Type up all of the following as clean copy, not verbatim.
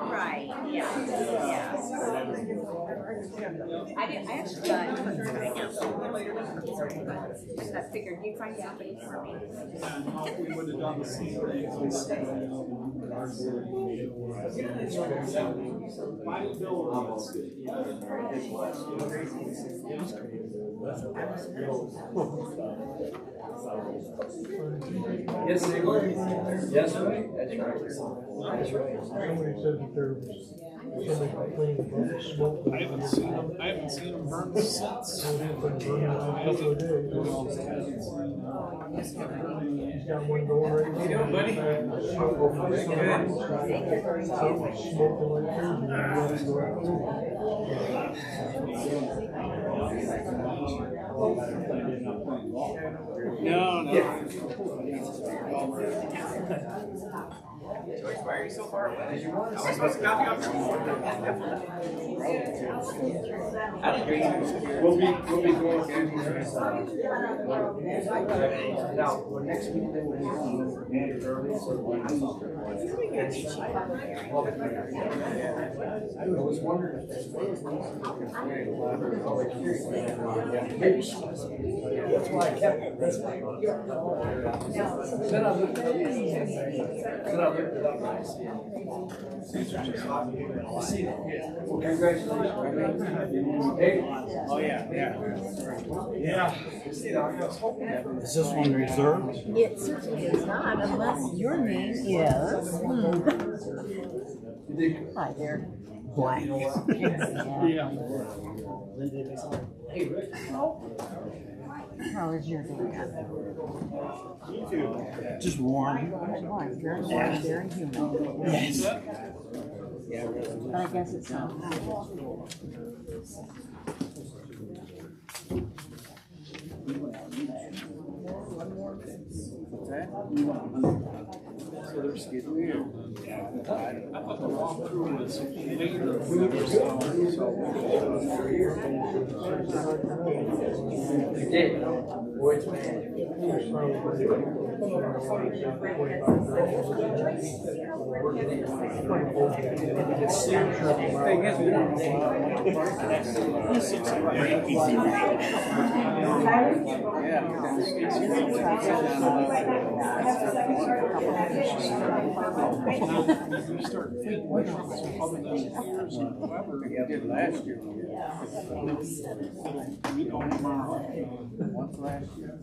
Right, yeah. I actually thought, I figured you'd find out for me. We would have done the same thing. Yes, they were. Yes, right. That's right. That's right. Somebody said that there was somebody complaining about the smoke. I haven't seen them burn since. So it has been burning for a couple of days. He's got one going right now. How you doing, buddy? Smoking like No. Joyce, why are you so far away? Am I supposed to copy off? We'll be going now. Next week they will be early, so I was wondering if there's maybe she was. That's why I kept it. Then I looked it up. Well, congratulations. Hey. Oh yeah. Is this one reserved? It certainly is not, unless your name is. Hi there. Black. Yeah. How is your day? Just warm. Very warm, very humid. Yes. But I guess it's not. So they're skidding. I thought the walkthrough was later or so. You did. Boy, it's bad. Thing is, we don't know. Last year. Once last year.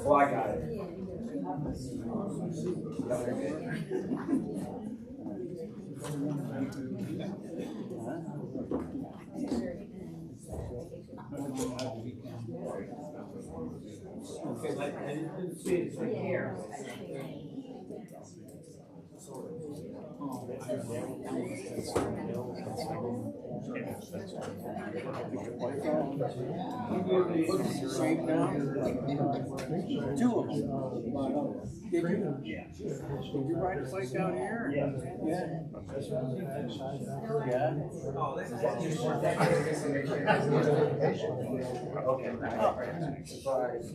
Well, I got it. Okay, I didn't see it right here. Two of them. Did you? Yeah. Did you ride a bike down here? Yeah. Yeah. Oh, this is okay. Surprise.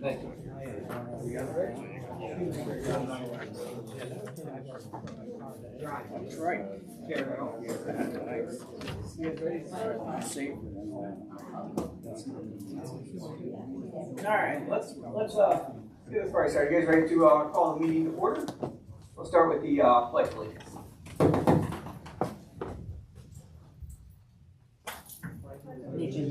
Thank you. That's right. All right, let's get this party started. You guys ready to call the meeting to order? We'll start with the pledge, please. Allegiance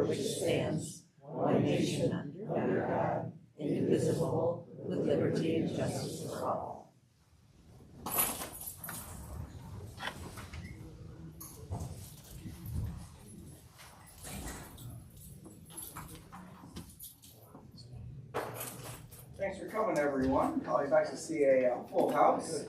for which it stands, one nation under God, indivisible, with liberty and justice for all. Thanks for coming, everyone. Always nice to see a full house.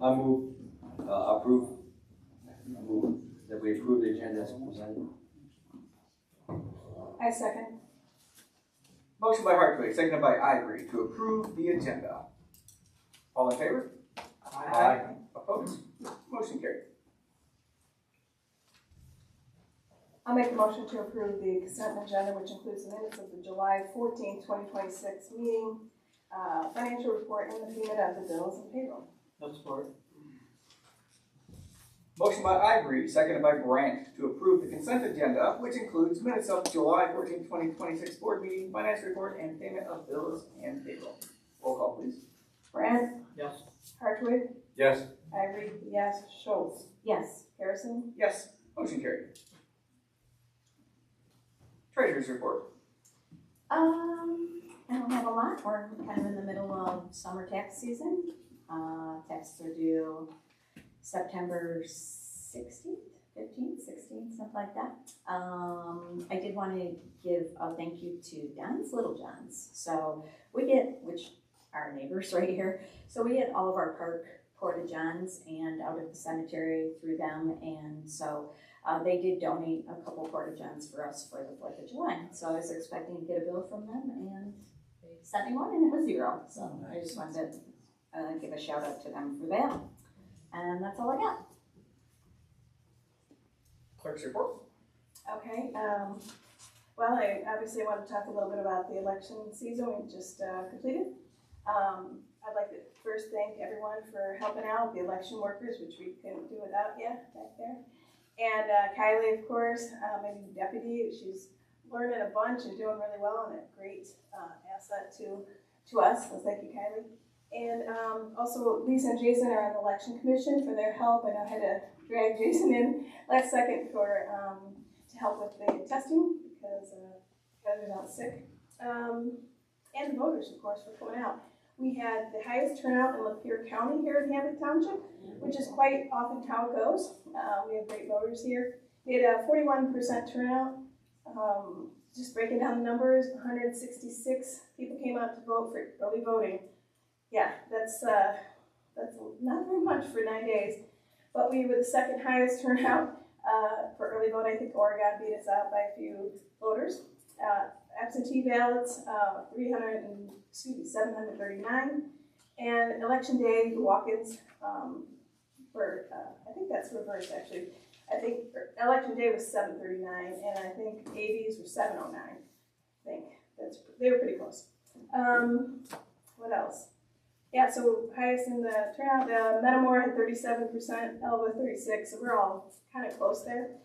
I move that we approve the agenda as presented. I second. Motion by Hartwig, seconded by Ivory to approve the agenda. All in favor? Aye. Opposed? Motion carried. I'll make a motion to approve the consent agenda, which includes the minutes of the July 14th, 2026 meeting, financial report, and the payment of the bills and payroll. No support. Motion by Ivory, seconded by Brandt to approve the consent agenda, which includes minutes of July 14th, 2026 board meeting, finance report, and payment of bills and payroll. Roll call, please. Brandt? Yes. Hartwig? Yes. Ivory? Yes. Schultz? Yes. Harrison? Yes. Motion carried. Treasurer's report. I don't have a lot. We're kind of in the middle of summer tax season. Taxes are due September 16th, 15th, 16th, something like that. I did want to give a thank you to John's Little John's. So we get, which are neighbors right here, so we get all of our park porta johns and out at the cemetery through them, and so they did donate a couple porta johns for us for the 4th of July. So I was expecting to get a bill from them, and they sent me one, and it was zero. So I just wanted to give a shout out to them for that. And that's all I got. Clerk's report. Okay, well, I obviously want to talk a little bit about the election season we just completed. I'd like to first thank everyone for helping out, the election workers, which we couldn't do without you back there. And Kylie, of course, my new deputy, she's learning a bunch and doing really well and a great asset to us, so thank you, Kylie. And also Lisa and Jason are on the election commission for their help. I know I had to drag Jason in last second for to help with the testing because Kylie was out sick. And the voters, of course, for coming out. We had the highest turnout in Lapeer County here in Hadley Township, which is quite often how it goes. We have great voters here. We had a 41% turnout. Just breaking down the numbers, 166 people came out to vote for early voting. Yeah, that's not very much for 9 days. But we were the second highest turnout for early vote. I think Oregon beat us out by a few voters. Absentee ballots, 739. And election day, the walk-ins I think that's reversed actually. I think election day was 739, and I think ABs were 709. I think they were pretty close. What else? Yeah, so highest in the turnout, Metamora had 37%, Elba 36%, so we're all kind of close there.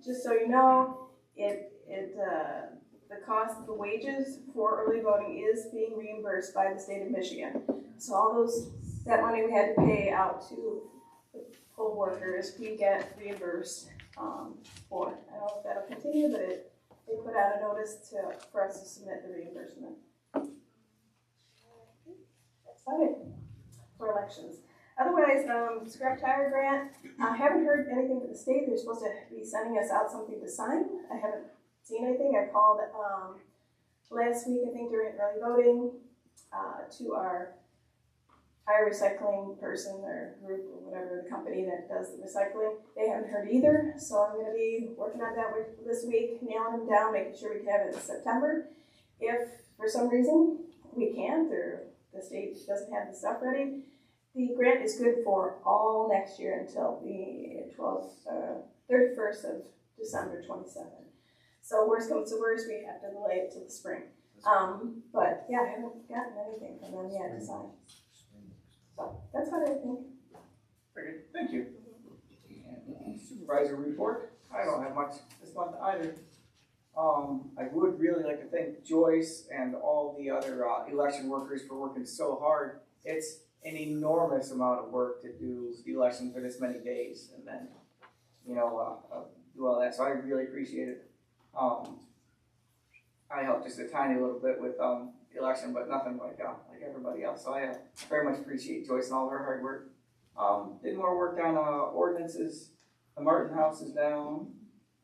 Just so you know, the cost of the wages for early voting is being reimbursed by the state of Michigan. So all that money we had to pay out to the poll workers, we get reimbursed for. I don't know if that'll continue, but they put out a notice for us to submit the reimbursement. That's about it for elections. Otherwise, scrap tire grant, I haven't heard anything from the state. They're supposed to be sending us out something to sign. I haven't seen anything. I called last week, I think during early voting, to our tire recycling person or group or whatever, the company that does the recycling. They haven't heard either, so I'm going to be working on that this week, nailing them down, making sure we can have it in September. If for some reason we can't, or the state doesn't have the stuff ready, the grant is good for all next year until the 31st of December 27. So worst comes to worst, we have to delay it to the spring. But yeah, I haven't gotten anything from them yet to sign. So that's what I think. Very good, thank you. And supervisor report, I don't have much this month either. I would really like to thank Joyce and all the other election workers for working so hard. It's an enormous amount of work to do the election for this many days and then, do all that, so I really appreciate it. I helped just a tiny little bit with the election, but nothing like everybody else, so I very much appreciate Joyce and all her hard work. Did more work on ordinances. The Martin House is down,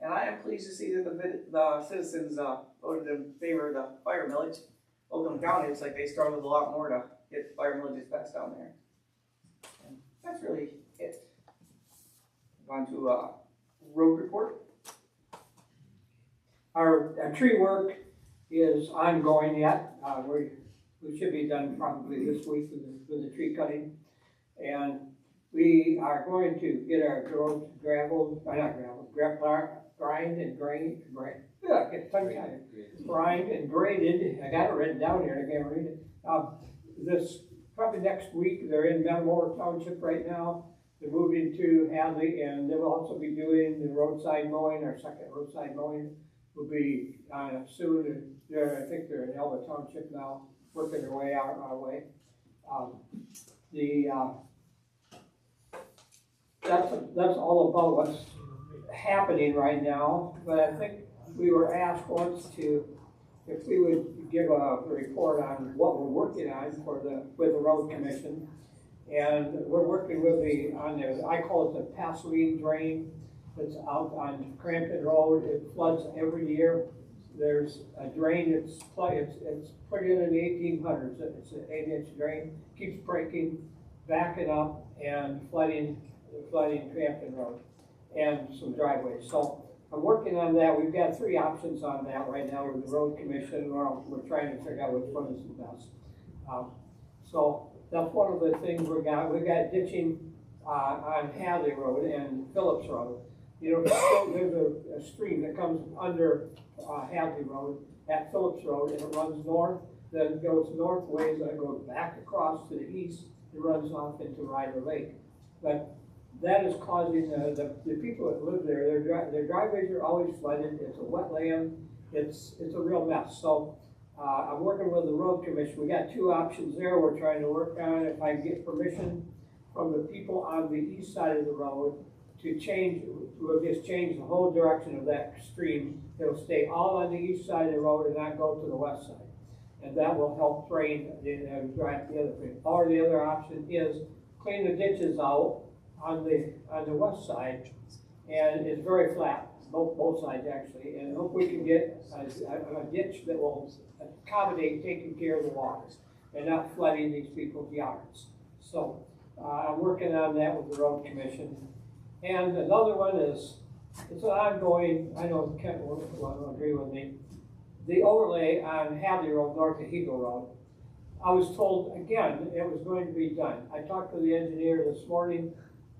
and I am pleased to see that the citizens voted in favor of the fire millage. Oakland County, it's like they struggled a lot more to get fire millages passed down there. And that's really it. On to road report. Our tree work is ongoing yet. We should be done probably this week with the tree cutting. And we are going to get our roads grind and graded. I got it written down here and I can't read it. This probably next week. They're in Metamora Township right now. They're moving to Hadley, and they will also be doing the roadside mowing. Our second roadside mowing will be soon. I think they're in Hadley Township now, working their way out our way. That's all about what's happening right now. But I think we were asked once if we would give a report on what we're working on with the road commission. And we're working with I call it the Pasolene drain. It's out on Crampton Road. It floods every year. There's a drain, it's put in the 1800s. It's an 8-inch drain, keeps breaking, backing up, and flooding Crampton Road and some driveways. So I'm working on that. We've got 3 options on that right now with the road commission. We're trying to figure out which one is the best. So that's one of the things we got. We got ditching on Hadley Road and Phillips Road. There's a stream that comes under Hadley Road at Phillips Road, and it runs north, then goes northways, and it goes back across to the east, and runs off into Ryder Lake. But that is causing the people that live there, their driveways are always flooded. It's a wetland. It's a real mess. So I'm working with the road commission. We got 2 options there. We're trying to work on if I can get permission from the people on the east side of the road to change. We'll just change the whole direction of that stream. It'll stay all on the east side of the road and not go to the west side. And that will help drain and drive the other thing. Or the other option is clean the ditches out on the west side, and it's very flat, both sides actually, and hope we can get a ditch that will accommodate taking care of the water and not flooding these people's yards. So I'm working on that with the road commission. And another one is, it's an ongoing, I know Kent will agree with me, the overlay on Hadley Road north of Eagle Road. I was told again it was going to be done. I talked to the engineer this morning.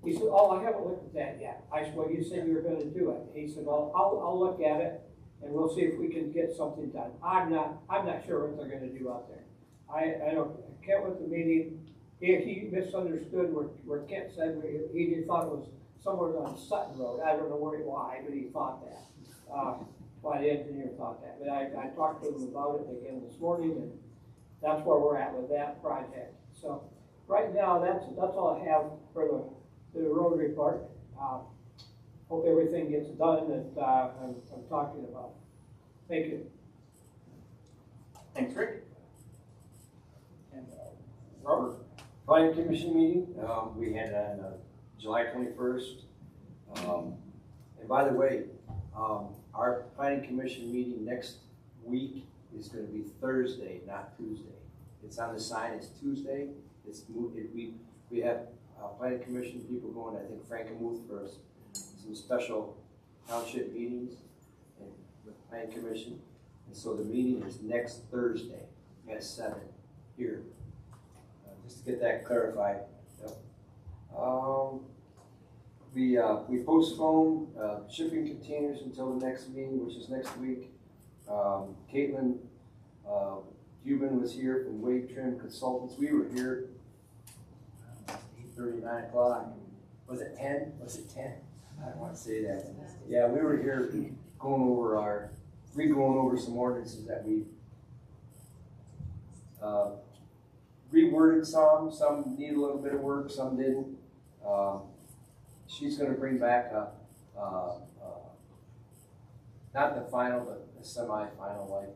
He said, "Oh, I haven't looked at that yet." I said, "Well, you said you were going to do it." He said, "Well, I'll look at it and we'll see if we can get something done." I'm not sure what they're going to do out there. I don't. Kent went to the meeting. He misunderstood where Kent said he thought it was somewhere on Sutton Road. I don't know why, but he thought that. Why the engineer thought that. But I talked to him about it again this morning, and that's where we're at with that project. So right now, that's all I have for the road report. Hope everything gets done that I'm talking about. Thank you. Thanks, Rick. And Robert. Planning Commission meeting, we had on July 21st. And by the way, our Planning Commission meeting next week is going to be Thursday, not Tuesday. It's on the sign, it's Tuesday. It's moved. We have Planning Commission people going, I think Frankenmuth for some special township meetings with Planning Commission. And so the meeting is next Thursday at 7 here. Just to get that clarified. Yep. we postponed, shipping containers until the next meeting, which is next week. Caitlin, Cuban was here from Wave Trim Consultants. We were here 8:30, 9 o'clock. Was it 10? Was it 10? I don't want to say that. Yeah, we were here going over some ordinances that we reworded some need a little bit of work, some didn't. She's gonna bring back not the final, but the semi-final,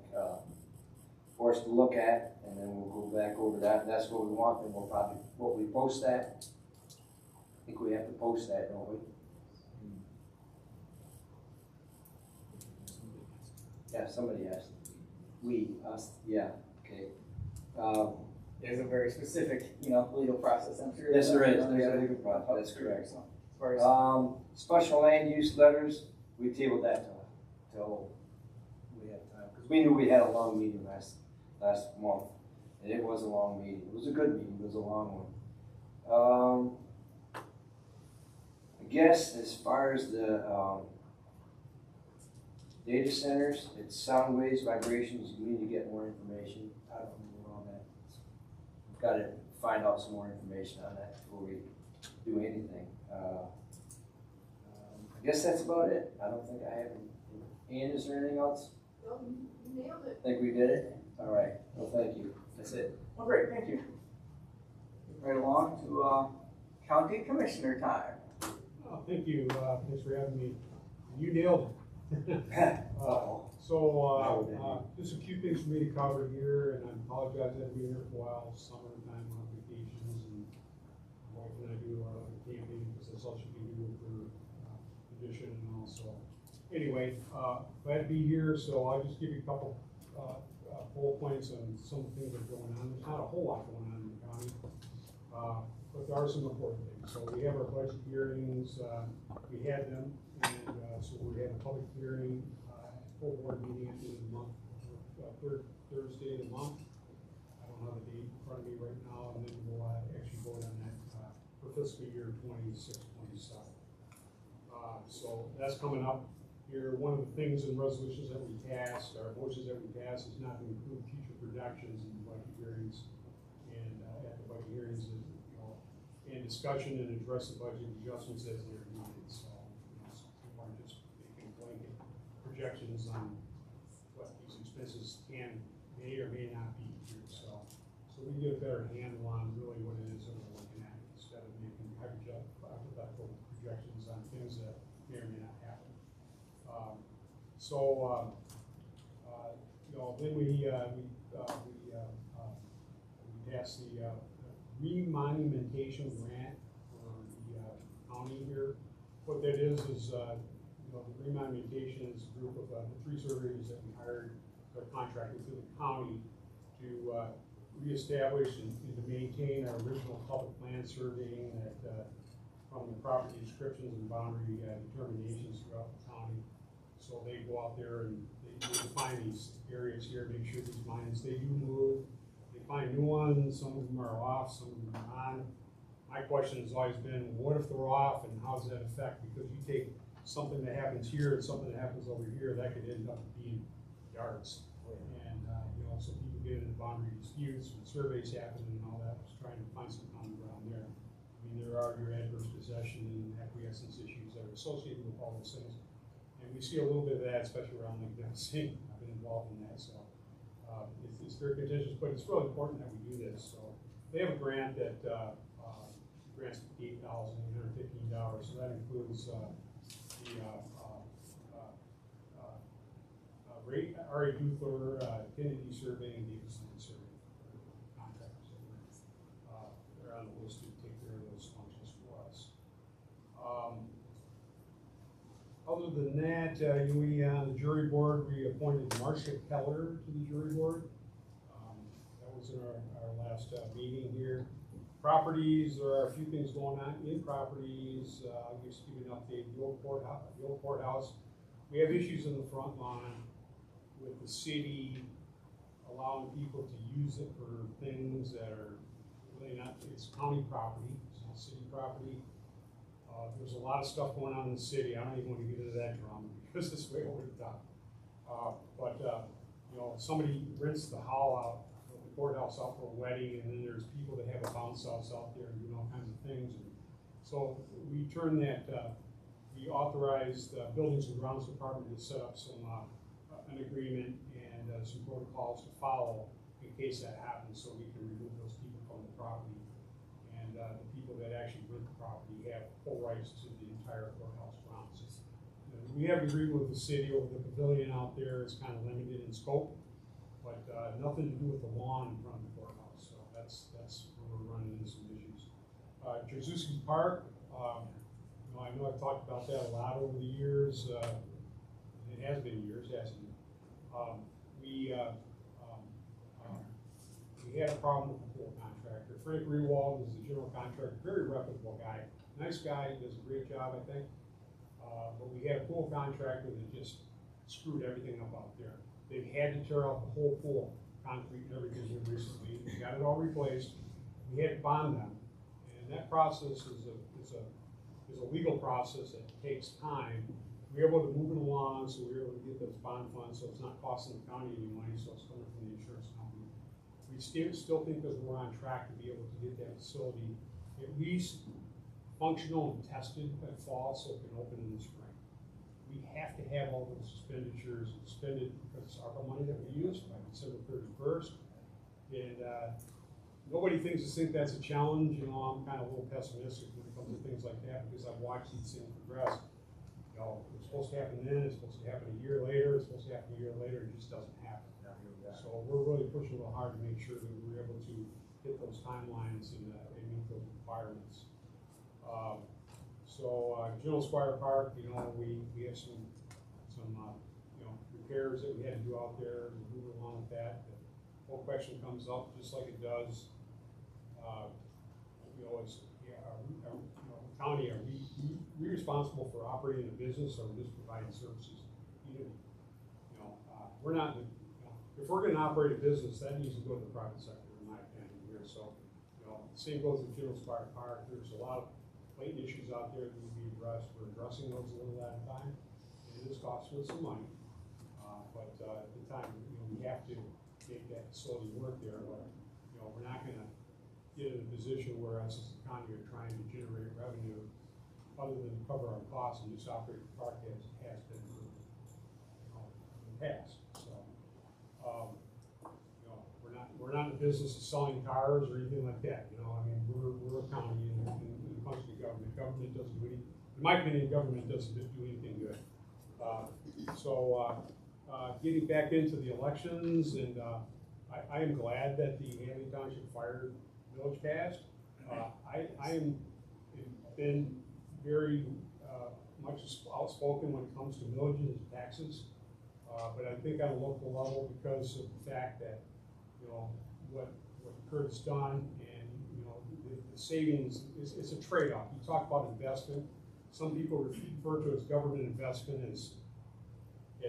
for us to look at, and then we'll go back over that, and that's what we want, then we'll probably, what we post that. I think we have to post that, don't we? Yeah, somebody asked. We, us, yeah, okay. There's a very specific, legal process, I'm sure. Yes, there is, there's a legal process, that's correct. So, as far as Special land use letters, we tabled that till we had time, because we knew we had a long meeting last month, and it was a long meeting. It was a good meeting, it was a long one. I guess as far as the data centers, it's sound waves, vibrations, we need to get more information. I don't know on that. We've got to find out some more information on that before we do anything. I guess that's about it. I don't think I have any. Ian, is there anything else? No, you nailed it. Think we did it? All right. Well, thank you. That's it. well, great, thank you. Right along to county commissioner time. Oh, thank you. Thanks for having me. You nailed it. Just a few things for me to cover here, and I apologize I haven't been here for a while. Summertime on vacations, and my wife and I do a lot of camping because that's all she can do for condition and all. So anyway, glad to be here. So I'll just give you a couple bullet points on some things that are going on. There's not a whole lot going on in the county, but there are some important things. So we have our budget hearings. We had them. And so we have a public hearing, full board meeting at the end of the month, third Thursday of the month. I don't have the date in front of me right now, and then we'll actually vote on that for fiscal year 26-27. So that's coming up here. One of the things in resolutions that we passed, or motions that we passed, is not to include future projections in the budget hearings. And at the budget hearings, and discussion and address the budget adjustments as they're needed. So just making blanket projections on what these expenses may or may not be here. So we can get a better handle on really what it is that we're looking at instead of making hypothetical projections on things that may or may not happen. Then we passed the remonumentation grant for the county here. What that is the remonumentation is a group of the 3 surveyors that we hired, or contracted through the county to reestablish and to maintain our original public land surveying that from the property descriptions and boundary determinations throughout the county. So they go out there and they define these areas here, make sure these mines, they do move. They find new ones, some of them are off, some of them are on. My question has always been, what if they're off and how does that affect? Because you take something that happens here and something that happens over here, that could end up being yards. And so people get into boundary disputes when surveys happen and all that, just trying to find some common ground there. I mean, there are your adverse possession and acquiescence issues that are associated with all those things. And we see a little bit of that, especially around Lake Nipissing. I've been involved in that, so it's very contentious, but it's really important that we do this. So they have a grant that grants $8,815. So that includes R.A. Dufler, Kennedy Survey, and Davidson Survey contractors. They're on the list to take care of those functions for us. Other than that, we on the jury board, we appointed Marcia Keller to the jury board. That was in our last meeting here. Properties, there are a few things going on in properties. I'll just give you an update. The old courthouse, we have issues in the front lawn with the city allowing people to use it for things that are really not, it's county property, it's not city property. There's a lot of stuff going on in the city. I don't even want to get into that drama because it's way over the top. You know, somebody rents the hall out, the courthouse out for a wedding, and then there's people that have a bounce house out there and doing all kinds of things. And so we turn that, we authorized the Buildings and Grounds Department to set up some, an agreement and some protocols to follow in case that happens, so we can remove those people from the property. And the people that actually rent the property have full rights to the entire courthouse grounds. We have agreement with the city over the pavilion out there. It's kind of limited in scope, but nothing to do with the lawn in front of the courthouse. So that's where we're running into some issues. Jarzewski Park, you know, I know I've talked about that a lot over the years. It has been years, hasn't it? We had a problem with the pool contractor. Frank Greenwald is the general contractor, very reputable guy. Nice guy, does a great job, I think. But we had a pool contractor that just screwed everything up out there. They've had to tear out the whole pool, concrete and everything recently. We got it all replaced. We had to bond them. And that process is a legal process that takes time. We were able to move it along, so we were able to get those bond funds, so it's not costing the county any money, so it's coming from the insurance company. We still think that we're on track to be able to get that facility at least functional and tested by fall, so it can open in the spring. We have to have all those expenditures expended because it's ARPA money that we use by December 31st. And nobody thinks that's a challenge. You know, I'm kind of a little pessimistic when it comes to things like that because I've watched these things progress. You know, it's supposed to happen then, it's supposed to happen a year later, it's supposed to happen a year later, it just doesn't happen. So we're really pushing a little hard to make sure that we're able to hit those timelines and meet those requirements. General Squire Park, you know, we have some you know, repairs that we had to do out there, and move along with that. The whole question comes up just like it does. You know, it's, yeah, county, are we responsible for operating a business, or just providing services? You know, we're not. If we're going to operate a business, that needs to go to the private sector, in my opinion. Here, so you know, the same goes with General Squire Park. There's a lot of latent issues out there that need to be addressed. We're addressing those a little at a time. It is costing us some money, but at the time, you know, we have to make that facility work there. But you know, we're not going to get in a position where us as a county are trying to generate revenue other than cover our costs and just operate the park as has been for, you know, in the past. So, you know, we're not in the business of selling cars or anything like that. You know, I mean, we're a county and it comes to government. Government doesn't do anything. In my opinion, government doesn't do anything good. Getting back into the elections, and I am glad that the Hadley Township Fire Village passed. I am been very much outspoken when it comes to villages and taxes, but I think on a local level, because of the fact that, you know, what Kurt has done, and you know, the savings it's a trade-off. You talk about investment. Some people refer to it as government investment as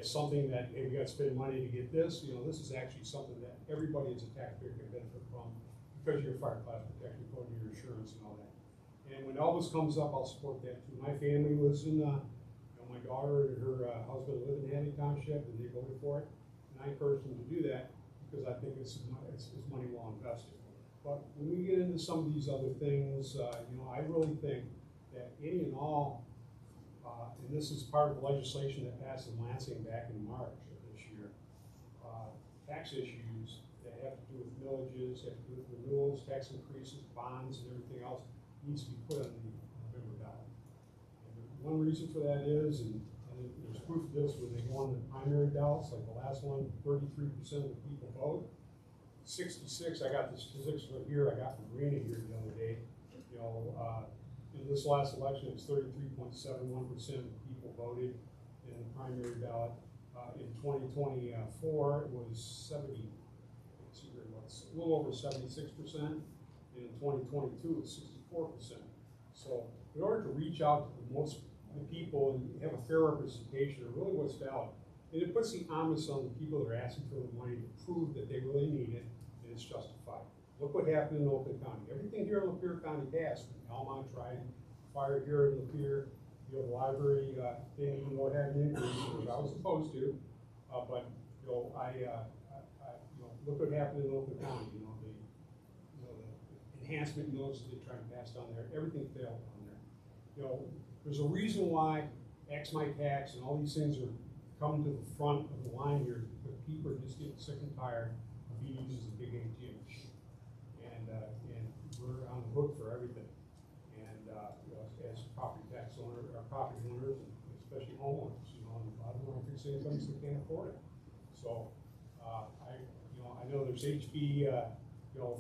something that, hey, we got to spend money to get this. You know, this is actually something that everybody as a taxpayer can benefit from because of your fire class protection code and your insurance and all that. And when all this comes up, I'll support that too. My family lives in, you know, my daughter and her husband live in Hadley Township, and they voted for it. And I encourage them to do that because I think it's money well invested. But when we get into some of these other things, you know, I really think that any and all, and this is part of the legislation that passed in Lansing back in March of this year, tax issues that have to do with millages, have to do with renewals, tax increases, bonds, and everything else needs to be put on the November ballot. And one reason for that is, and there's proof of this when they go on the primary ballots, like the last one, 33% of the people vote. 66, I got the statistics from here, I got from Marina here the other day. You know, in this last election, it's 33.71% of people voted in the primary ballot. In 2024, it was a little over 76%. And in 2022, it's 64%. So in order to reach out to the people and have a fair representation of really what's valid, and it puts the onus on the people that are asking for the money to prove that they really need it and it's justified. Look what happened in Oakland County. Everything here in Lapeer County passed. Almont tried, fire here in the pier, you know, the library, didn't even know it had an increase, which I was supposed to. But, you know, you know, look what happened in Oakland County, you know, the enhancement notes they tried to pass down there, everything failed down there. You know, there's a reason why X my tax and all these things are coming to the front of the line here, because people are just getting sick and tired of being used as a big ATM machine. And we're on the hook for everything. And, you know, as property tax owners, or property owners, and especially homeowners, you know, and a lot of them are fixed incomes that can't afford it. So, I know there's HB,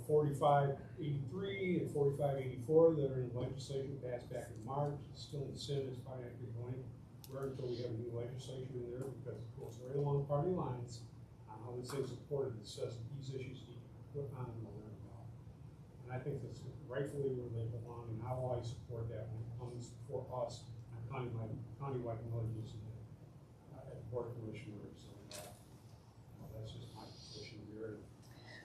4583 and 4584 that are in legislation passed back in March. It's still in the Senate, it's probably not going anywhere until we have a new legislation in there, because it goes right along party lines on how this thing's supported. It says that these issues need to be put on the learning ball. And I think that's rightfully where they belong, and I will always support that when it comes for us on countywide villages at the Board of Commissioners. And that's just my position here,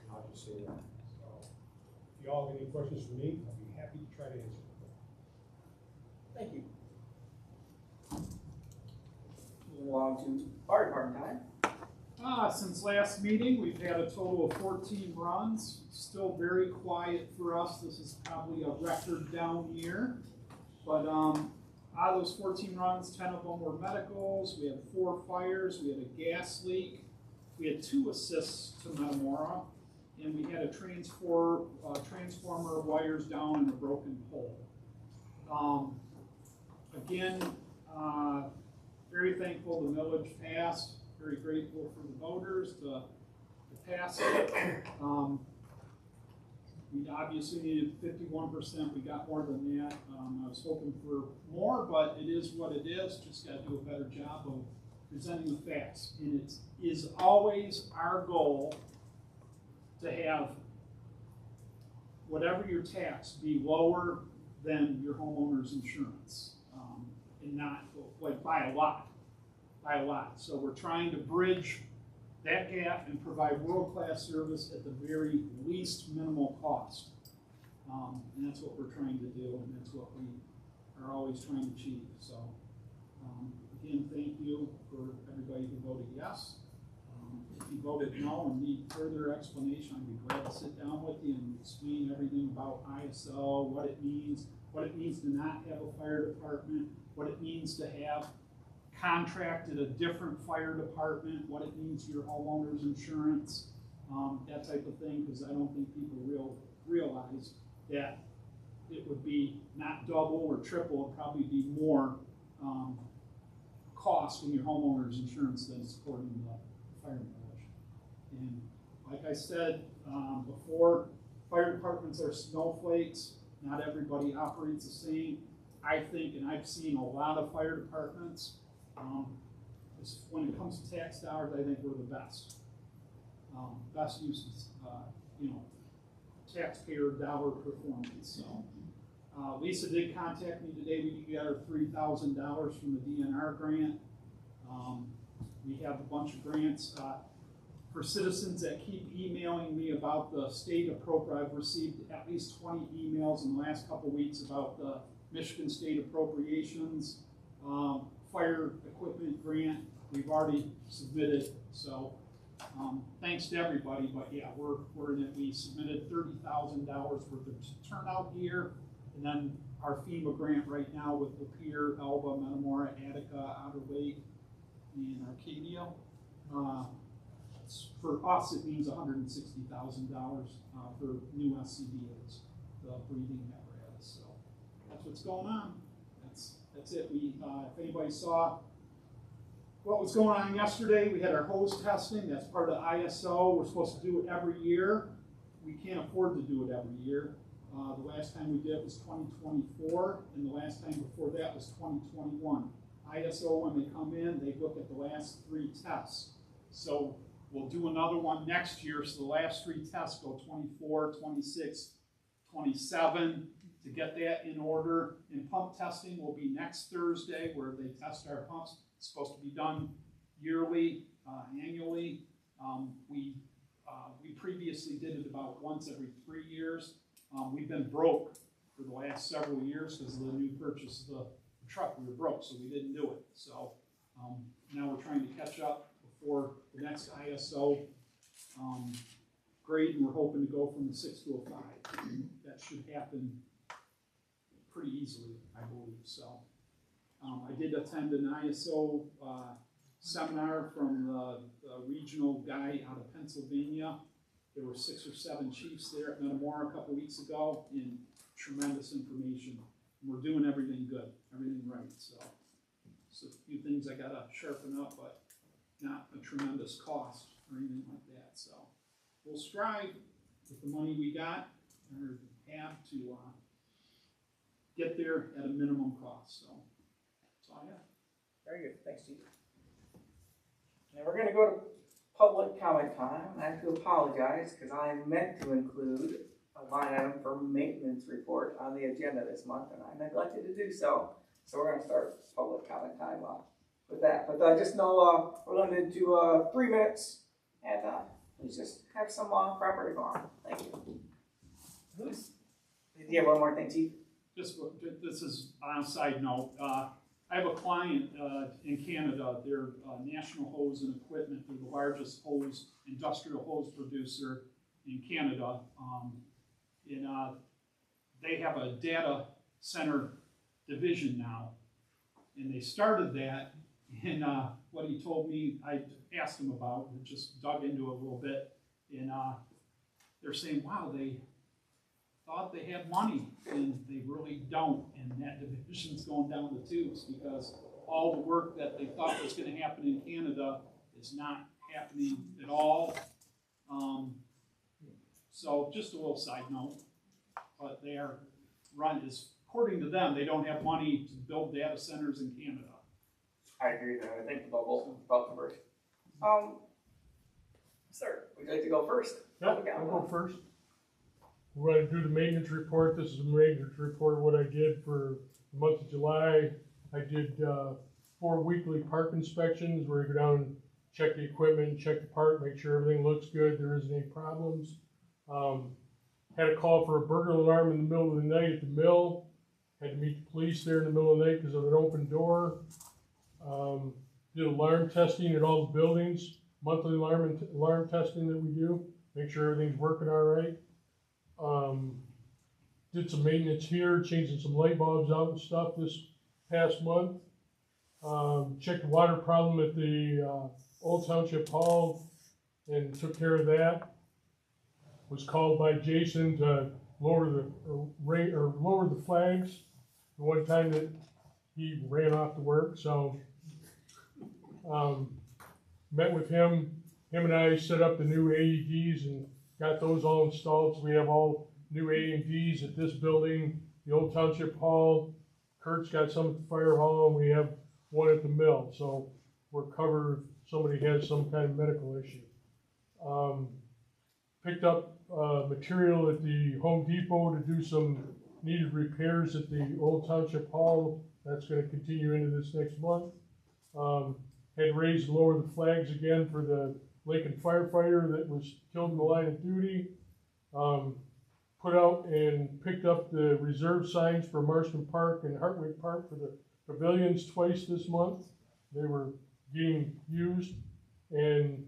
and I'll just say that. So, if you all have any questions for me, I'll be happy to try to answer them. Thank you. Moving along to fire department time. Since last meeting, we've had a total of 14 runs. Still very quiet for us. This is probably a record down year. But out of those 14 runs, 10 of them were medicals. We had 4 fires. We had a gas leak. We had 2 assists to Metamora. And we had a transformer wires down and a broken pole. Again, very thankful the millage passed. Very grateful for the voters to pass it. We obviously needed 51%. We got more than that. I was hoping for more, but it is what it is. Just got to do a better job of presenting the facts. And it is always our goal to have whatever your tax be lower than your homeowner's insurance, and not like by a lot. So we're trying to bridge that gap and provide world-class service at the very least minimal cost. And that's what we're trying to do, and that's what we are always trying to achieve. So again, thank you for everybody who voted yes. If you voted no and need further explanation, I'd be glad to sit down with you and explain everything about ISO, what it means to not have a fire department, what it means to have contracted a different fire department, what it means to your homeowner's insurance, that type of thing, because I don't think people realize that it would be not double or triple, it'd probably be more cost in your homeowner's insurance than supporting the fire millage. And like I said before, fire departments are snowflakes. Not everybody operates the same. I think, and I've seen a lot of fire departments, when it comes to tax dollars, I think we're the best. Best uses, taxpayer dollar performance. So, Lisa did contact me today. We got $3,000 from the DNR grant. We have a bunch of grants for citizens that keep emailing me about the state appropriate. I've received at least 20 emails in the last couple weeks about the Michigan state appropriations. Fire equipment grant we've already submitted, so thanks to everybody. But yeah, we're in it. We submitted $30,000 worth of turnout gear, and then our FEMA grant right now with Lapeer, Elba, Metamora, Attica, Outer Lake, and Arcadia. For us, it means $160,000 for new SCBA's, the breathing apparatus. So that's what's going on. That's it. We, if anybody saw what was going on yesterday, we had our hose testing. That's part of the ISO. We're supposed to do it every year. We can't afford to do it every year. The last time we did it was 2024, and the last time before that was 2021. ISO, when they come in, they look at the last 3 tests. So we'll do another one next year. So the last 3 tests go 24, 26, 27. To get that in order. And pump testing will be next Thursday, where they test our pumps. It's supposed to be done yearly, annually. We previously did it about once every 3 years. We've been broke for the last several years because of the new purchase of the truck. We were broke, so we didn't do it. So now we're trying to catch up before the next ISO grade, and we're hoping to go from the 6 to a 5. That should happen pretty easily, I believe. So I did attend an ISO seminar from the regional guy out of Pennsylvania. There were 6 or 7 chiefs there at Metamora a couple weeks ago, and tremendous information. And we're doing everything good, everything right. So a few things I gotta sharpen up, but not a tremendous cost or anything like that. So we'll strive with the money we got or have to get there at a minimum cost. So that's all I have. Very good, thanks, Chief. Now we're gonna go to public comment time, and I have to apologize, because I meant to include a line item for maintenance report on the agenda this month, and I neglected to do so. So we're gonna start public comment time with that. But just know we're limited to 3 minutes, and please just have some property going. Thank you. Do you have one more thing, Chief? Just this is on a side note. I have a client in Canada. They're National Hose and Equipment. They're the largest industrial hose producer in Canada. They have a data center division now. And they started that, and what he told me, I asked him about, and just dug into it a little bit, and they're saying, wow, they thought they had money, and they really don't, and that division's going down the tubes because all the work that they thought was going to happen in Canada is not happening at all. So just a little side note, but they are run as, according to them, they don't have money to build data centers in Canada. I agree with that. I think about the first. Sir, would you like to go first? Yep, I'll go first. We're going to do the maintenance report. This is a maintenance report of what I did for the month of July. I did 4 weekly park inspections where you go down and check the equipment, check the part, make sure everything looks good, there isn't any problems. Had a call for a burglar alarm in the middle of the night at the mill. Had to meet the police there in the middle of the night because of an open door. Did alarm testing at all the buildings, monthly alarm testing that we do, make sure everything's working all right. Did some maintenance here, changing some light bulbs out and stuff this past month. Checked the water problem at the Old Township Hall and took care of that. Was called by Jason to lower the flags. The one time that he ran off to work, so met with him. Him and I set up the new AEDs and got those all installed. So we have all new AEDs at this building, the Old Township Hall. Kurt's got some at the fire hall, and we have one at the mill. So we're covered if somebody has some kind of medical issue. Picked up material at the Home Depot to do some needed repairs at the Old Township Hall. That's going to continue into this next month. Had raised and lowered the flags again for the Lincoln firefighter that was killed in the line of duty. Put out and picked up the reserve signs for Marston Park and Hartwick Park for the pavilions twice this month. They were being used, and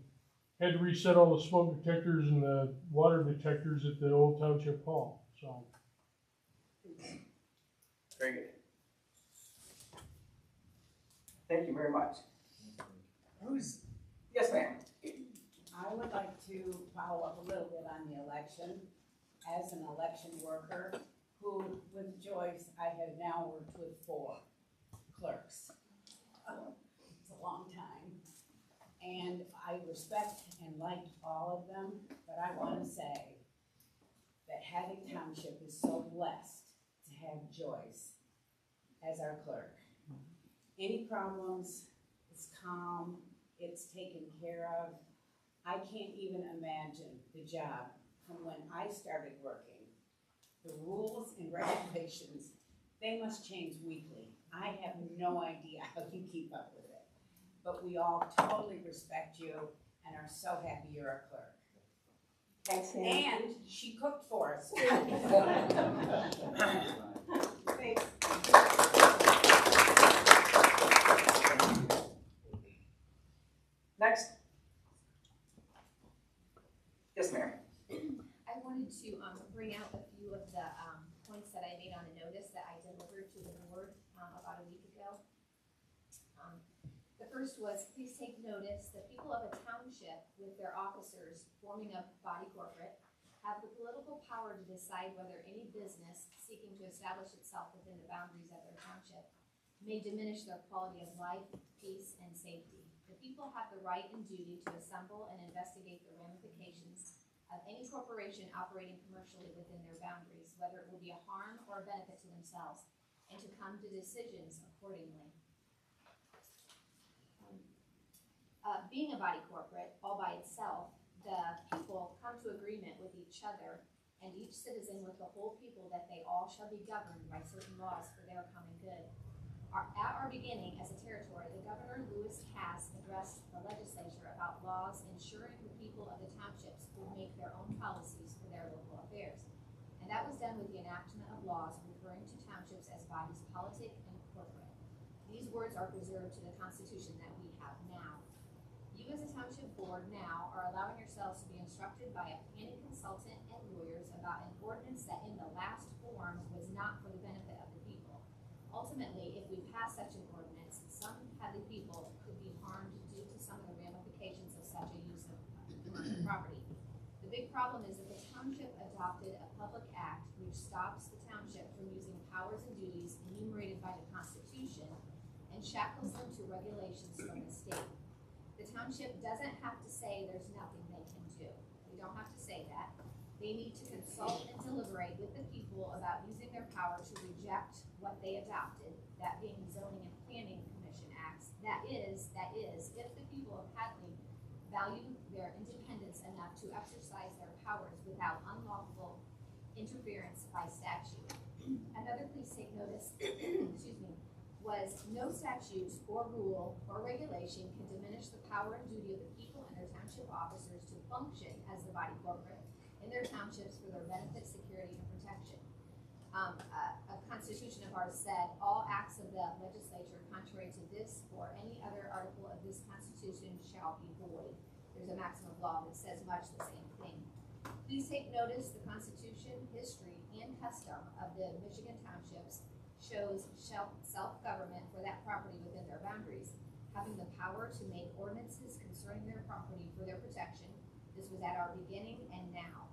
had to reset all the smoke detectors and the water detectors at the Old Township Hall. So, very good. Thank you very much. Yes, ma'am. I would like to follow up a little bit on the election. As an election worker, who with Joyce, I have now worked with 4 clerks. It's a long time. And I respect and like all of them, but I want to say that Hadley Township is so blessed to have Joyce as our clerk. Any problems, it's calm, it's taken care of. I can't even imagine the job from when I started working. The rules and regulations, they must change weekly. I have no idea how you keep up with it. But we all totally respect you and are so happy you're our clerk. Thanks, Sandy. And she cooked for us. Thanks. Next. Yes, Mary. I wanted to bring out a few of the points that I made on the notice that I delivered to the board about a week ago. The first was, please take notice that people of a township with their officers forming a body corporate have the political power to decide whether any business seeking to establish itself within the boundaries of their township may diminish their quality of life, peace, and safety. The people have the right and duty to assemble and investigate the ramifications of any corporation operating commercially within their boundaries, whether it will be a harm or a benefit to themselves, and to come to decisions accordingly. Being a body corporate all by itself, the people come to agreement with each other and each citizen with the whole people that they all shall be governed by certain laws for their common good. At our beginning as a territory, the Governor Lewis Cass addressed the legislature about laws ensuring the people of the townships would make their own policies for their local affairs. And that was done with the enactment of laws referring to townships as bodies politic and corporate. These words are preserved to the Constitution that we have now. You as a township board now are allowing yourselves to be instructed by a planning consultant and lawyers about an ordinance that in the last form was not for the benefit of the people. Ultimately, if we pass such an ordinance, some Hadley people could be harmed due to some of the ramifications of such a use of commercial property. The big problem is that the township adopted a public act which stops the township from using powers and duties enumerated by the Constitution and shackles them to regulations from the state. The township doesn't have to say there's nothing they can do. They don't have to say that. They need to consult and deliberate with the people about using their power to reject what they adopted, that being Zoning and Planning Commission Acts. That is, if the people of Hadley value their independence enough to exercise their powers without unlawful interference by statute. Another please take notice, excuse me, was no statute or rule or regulation can diminish the power and duty of the people and their township officers to function as the body corporate in their townships for their benefit, security, and protection. A constitution of ours said, all acts of the legislature contrary to this or any other article of this constitution shall be void. There's a maxim of law that says much the same thing. Please take notice the constitution, history, and custom of the Michigan townships shows self-government for that property within their boundaries, having the power to make ordinances concerning their property for their protection. This was at our beginning and now.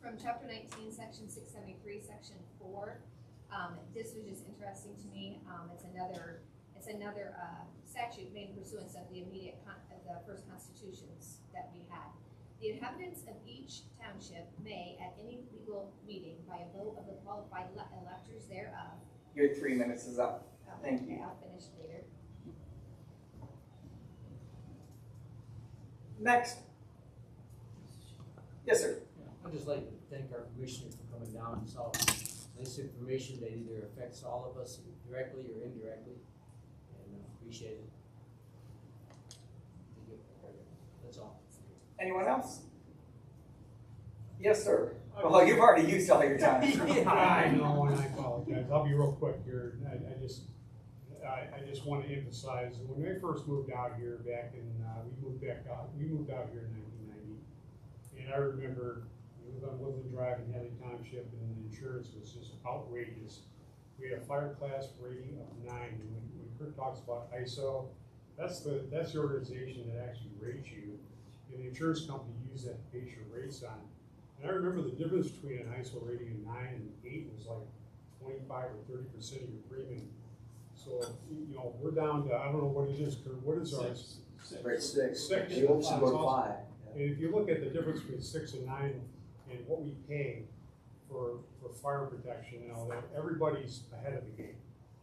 From chapter 19, section 673, section 4, this was just interesting to me. It's another statute made in pursuance of the the first constitutions that we had. The inhabitants of each township may, at any legal meeting, by a vote of the qualified electors thereof. Your 3 minutes is up. Thank you. I'll finish later. Next. Yes, sir. I'd just like to thank our commissioner for coming down and saw nice information that either affects all of us directly or indirectly, and appreciate it. That's all. Anyone else? Yes, sir. Well, you've already used all your time. I know, and I apologize. I'll be real quick here. I just want to emphasize when we first moved out here back in we moved out here in 1990, and I remember we lived on Woodland Drive in Hadley Township, and the insurance was just outrageous. We had a fire class rating of 9, and when Kurt talks about ISO, that's the organization that actually rates you, and the insurance company uses that to base your rates on. And I remember the difference between an ISO rating of 9 and 8 was like 25 or 30% of your premium. So, you know, we're down to, I don't know what it is, Kurt, what is ours? Rate 6. 6. You hope to go to 5. And if you look at the difference between 6 and 9 and what we pay for fire protection, you know, that everybody's ahead of the game.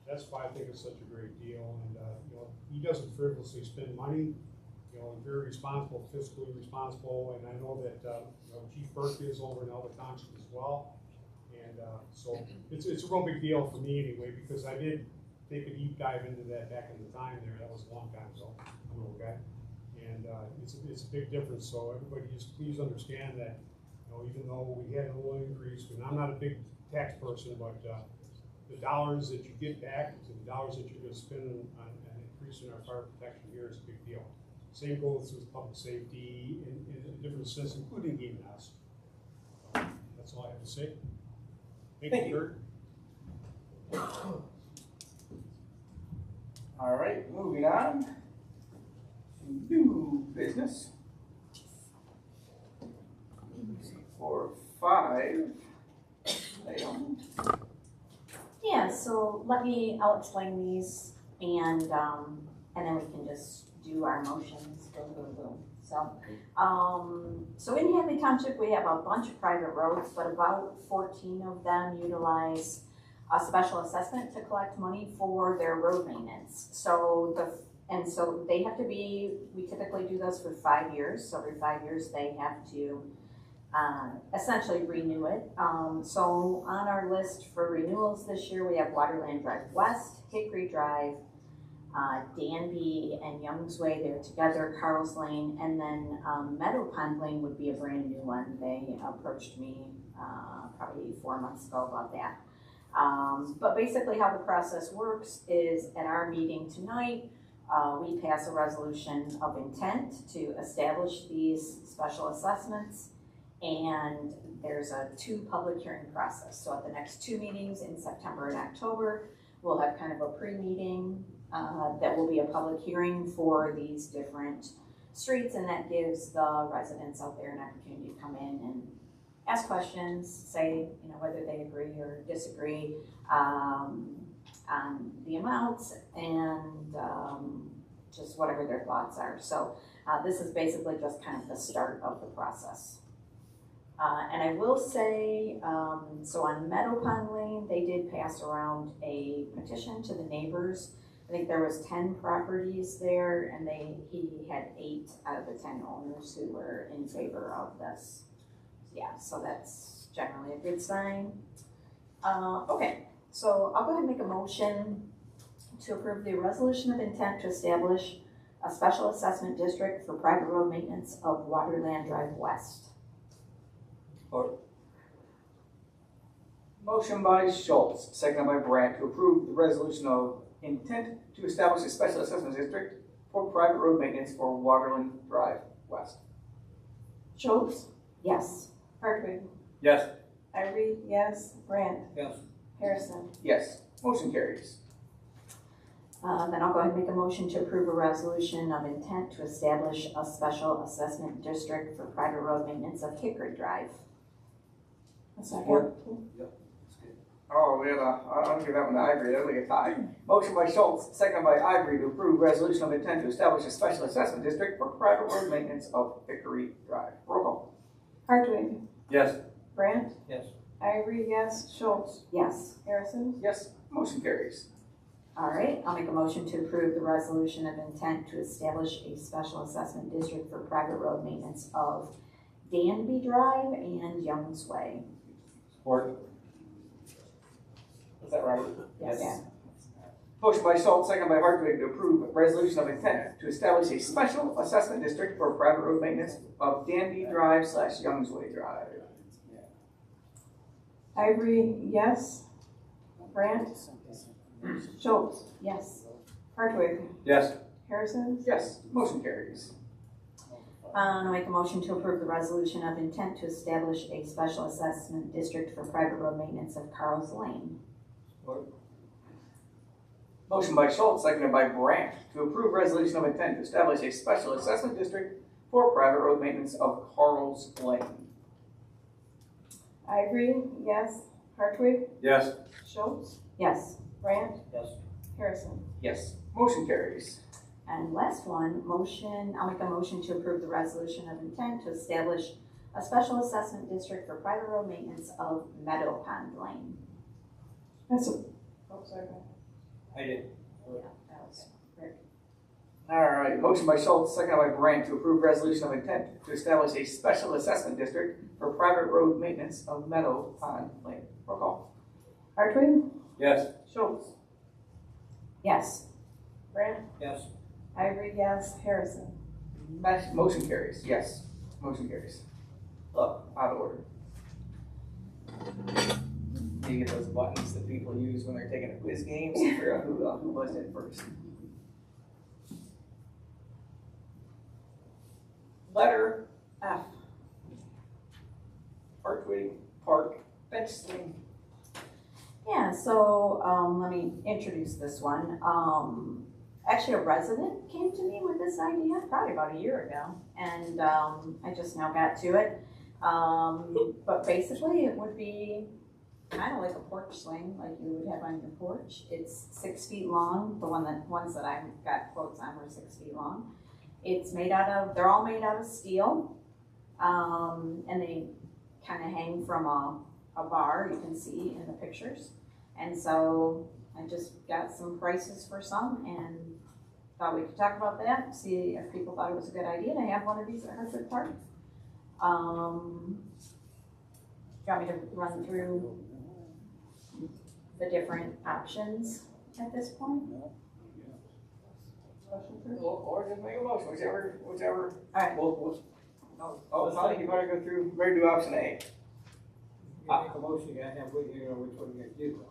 That's why I think it's such a great deal. And, you know, he doesn't frivolously spend money. You know, very responsible, fiscally responsible, and I know that you know, Chief Burke is over in Elder Township as well, and so it's a real big deal for me anyway, because I did take a deep dive into that back in the time there. That was a long time ago. I'm an old guy, and it's a big difference. So everybody just please understand that Even though we had a little increase, and I'm not a big tax person, but, the dollars that you get back to the dollars that you're gonna spend on increasing our fire protection here is a big deal. Same goes with public safety in a different sense, including EMS. That's all I have to say. Thank you, Kurt. All right, moving on to new business. For 5 items. Yeah, so I'll explain these and then we can just do our motions, boom, boom, boom. So in Hadley Township, we have a bunch of private roads, but about 14 of them utilize a special assessment to collect money for their road maintenance. So they have to be, we typically do those for 5 years. So every 5 years they have to essentially renew it. So on our list for renewals this year, we have Waterland Drive West, Hickory Drive, Danby and Young's Way, they're together, Carl's Lane, and then Meadow Pond Lane would be a brand new one. They approached me probably 4 months ago about that. But basically how the process works is at our meeting tonight, we pass a resolution of intent to establish these special assessments, and there's a 2 public hearing process. So at the next 2 meetings in September and October, we'll have kind of a pre-meeting that will be a public hearing for these different streets, and that gives the residents out there an opportunity to come in and ask questions, say whether they agree or disagree on the amounts, and just whatever their thoughts are. So this is basically just kind of the start of the process. And I will say, so on Meadow Pond Lane, they did pass around a petition to the neighbors. I think there was 10 properties there, and he had 8 out of the 10 owners who were in favor of this. Yeah, so that's generally a good sign. Okay, so I'll go ahead and make a motion to approve the resolution of intent to establish a special assessment district for private road maintenance of Waterland Drive West. Or motion by Schultz, seconded by Brandt, to approve the resolution of intent to establish a special assessment district for private road maintenance for Waterland Drive West. Schultz, Yes. Hartwig, Yes. Ivory, yes, Brandt, Yes. Harrison. Yes, motion carries. Then I'll go ahead and make a motion to approve a resolution of intent to establish a special assessment district for private road maintenance of Hickory Drive. A second. Oh, we have I'll give that one to Ivory, that'll be a tie. Motion by Schultz, seconded by Ivory, to approve resolution of intent to establish a special assessment district for private road maintenance of Hickory Drive. Roll call. Hartwig, Yes. Brandt, Yes. Ivory, yes, Schultz, Yes. Harrison. Yes, motion carries. All right, I'll make a motion to approve the resolution of intent to establish a special assessment district for private road maintenance of Danby Drive and Young's Way. Support. Is that right? Yes. Motion by Schultz, seconded by Hartwig, to approve resolution of intent to establish a special assessment district for private road maintenance of Danby Drive / Young's Way Drive. Ivory, yes, Brandt, Schultz, Yes. Hartwig, Yes. Harrison. Yes, motion carries. I'll make a motion to approve the resolution of intent to establish a special assessment district for private road maintenance of Carl's Lane. Motion by Schultz, seconded by Brandt, to approve resolution of intent to establish a special assessment district for private road maintenance of Carl's Lane. Ivory, yes, Hartwig, Yes. Schultz, Yes. Brandt, Yes. Harrison. Yes, motion carries. And last one, I'll make a motion to approve the resolution of intent to establish a special assessment district for private road maintenance of Meadow Pond Lane. Sorry. I did. Yeah, that was Rick. All right, motion by Schultz, seconded by Brandt, to approve resolution of intent to establish a special assessment district for private road maintenance of Meadow Pond Lane. Roll call. Hartwig, Yes. Schultz, Yes. Brandt, Yes. Ivory, yes, Harrison. Motion carries. Yes, motion carries. Look, out of order. You get those buttons that people use when they're taking a quiz game to figure out who buzzed in first. Letter F. Park bench swing. Yeah, so, let me introduce this one. Actually, a resident came to me with this idea probably about a year ago, and, I just now got to it. But basically, it would be kind of like a porch swing, like you would have on your porch. It's 6 feet long. The ones that I got quotes on were 6 feet long. It's made out of, they're all made out of steel, and they kind of hang from a bar, you can see in the pictures. And so I just got some prices for some and thought we could talk about that, see if people thought it was a good idea to have one of these at Hartford Park. Do you want me to run through the different options at this point? Or just make a motion, whichever. All right. Holly, you better go through, better do option A. You make a motion, you gotta have, you know, which one you're gonna do.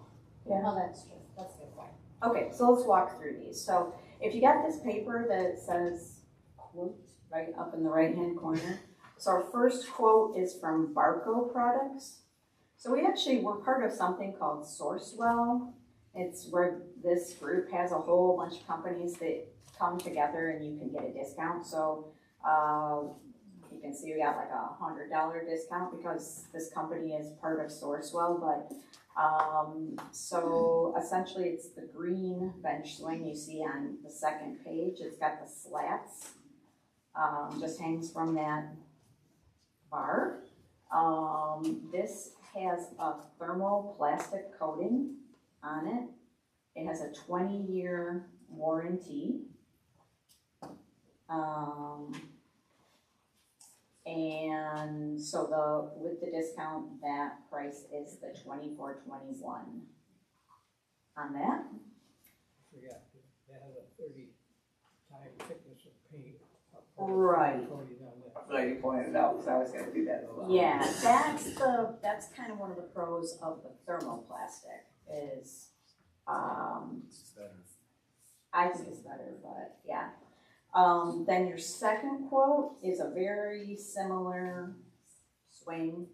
Yeah. Oh, that's true, that's a good point. Okay, so let's walk through these. So if you got this paper that says quote right up in the right-hand corner. So our first quote is from Barco Products. So we're part of something called Sourcewell. It's where this group has a whole bunch of companies that come together and you can get a discount. So you can see we got like $100 discount because this company is part of Sourcewell, but so essentially it's the green bench swing you see on the second page. It's got the slats, just hangs from that bar. This has a thermoplastic coating on it. It has a 20-year warranty. And so with the discount, that price is the $24.21 on that. Yeah, that has a 30-time thickness of paint. Right. I'm glad you pointed it out, because I was gonna do that as well. Yeah, that's kind of one of the pros of the thermoplastic is, I think it's better, but yeah. Then your second quote is a very similar swing,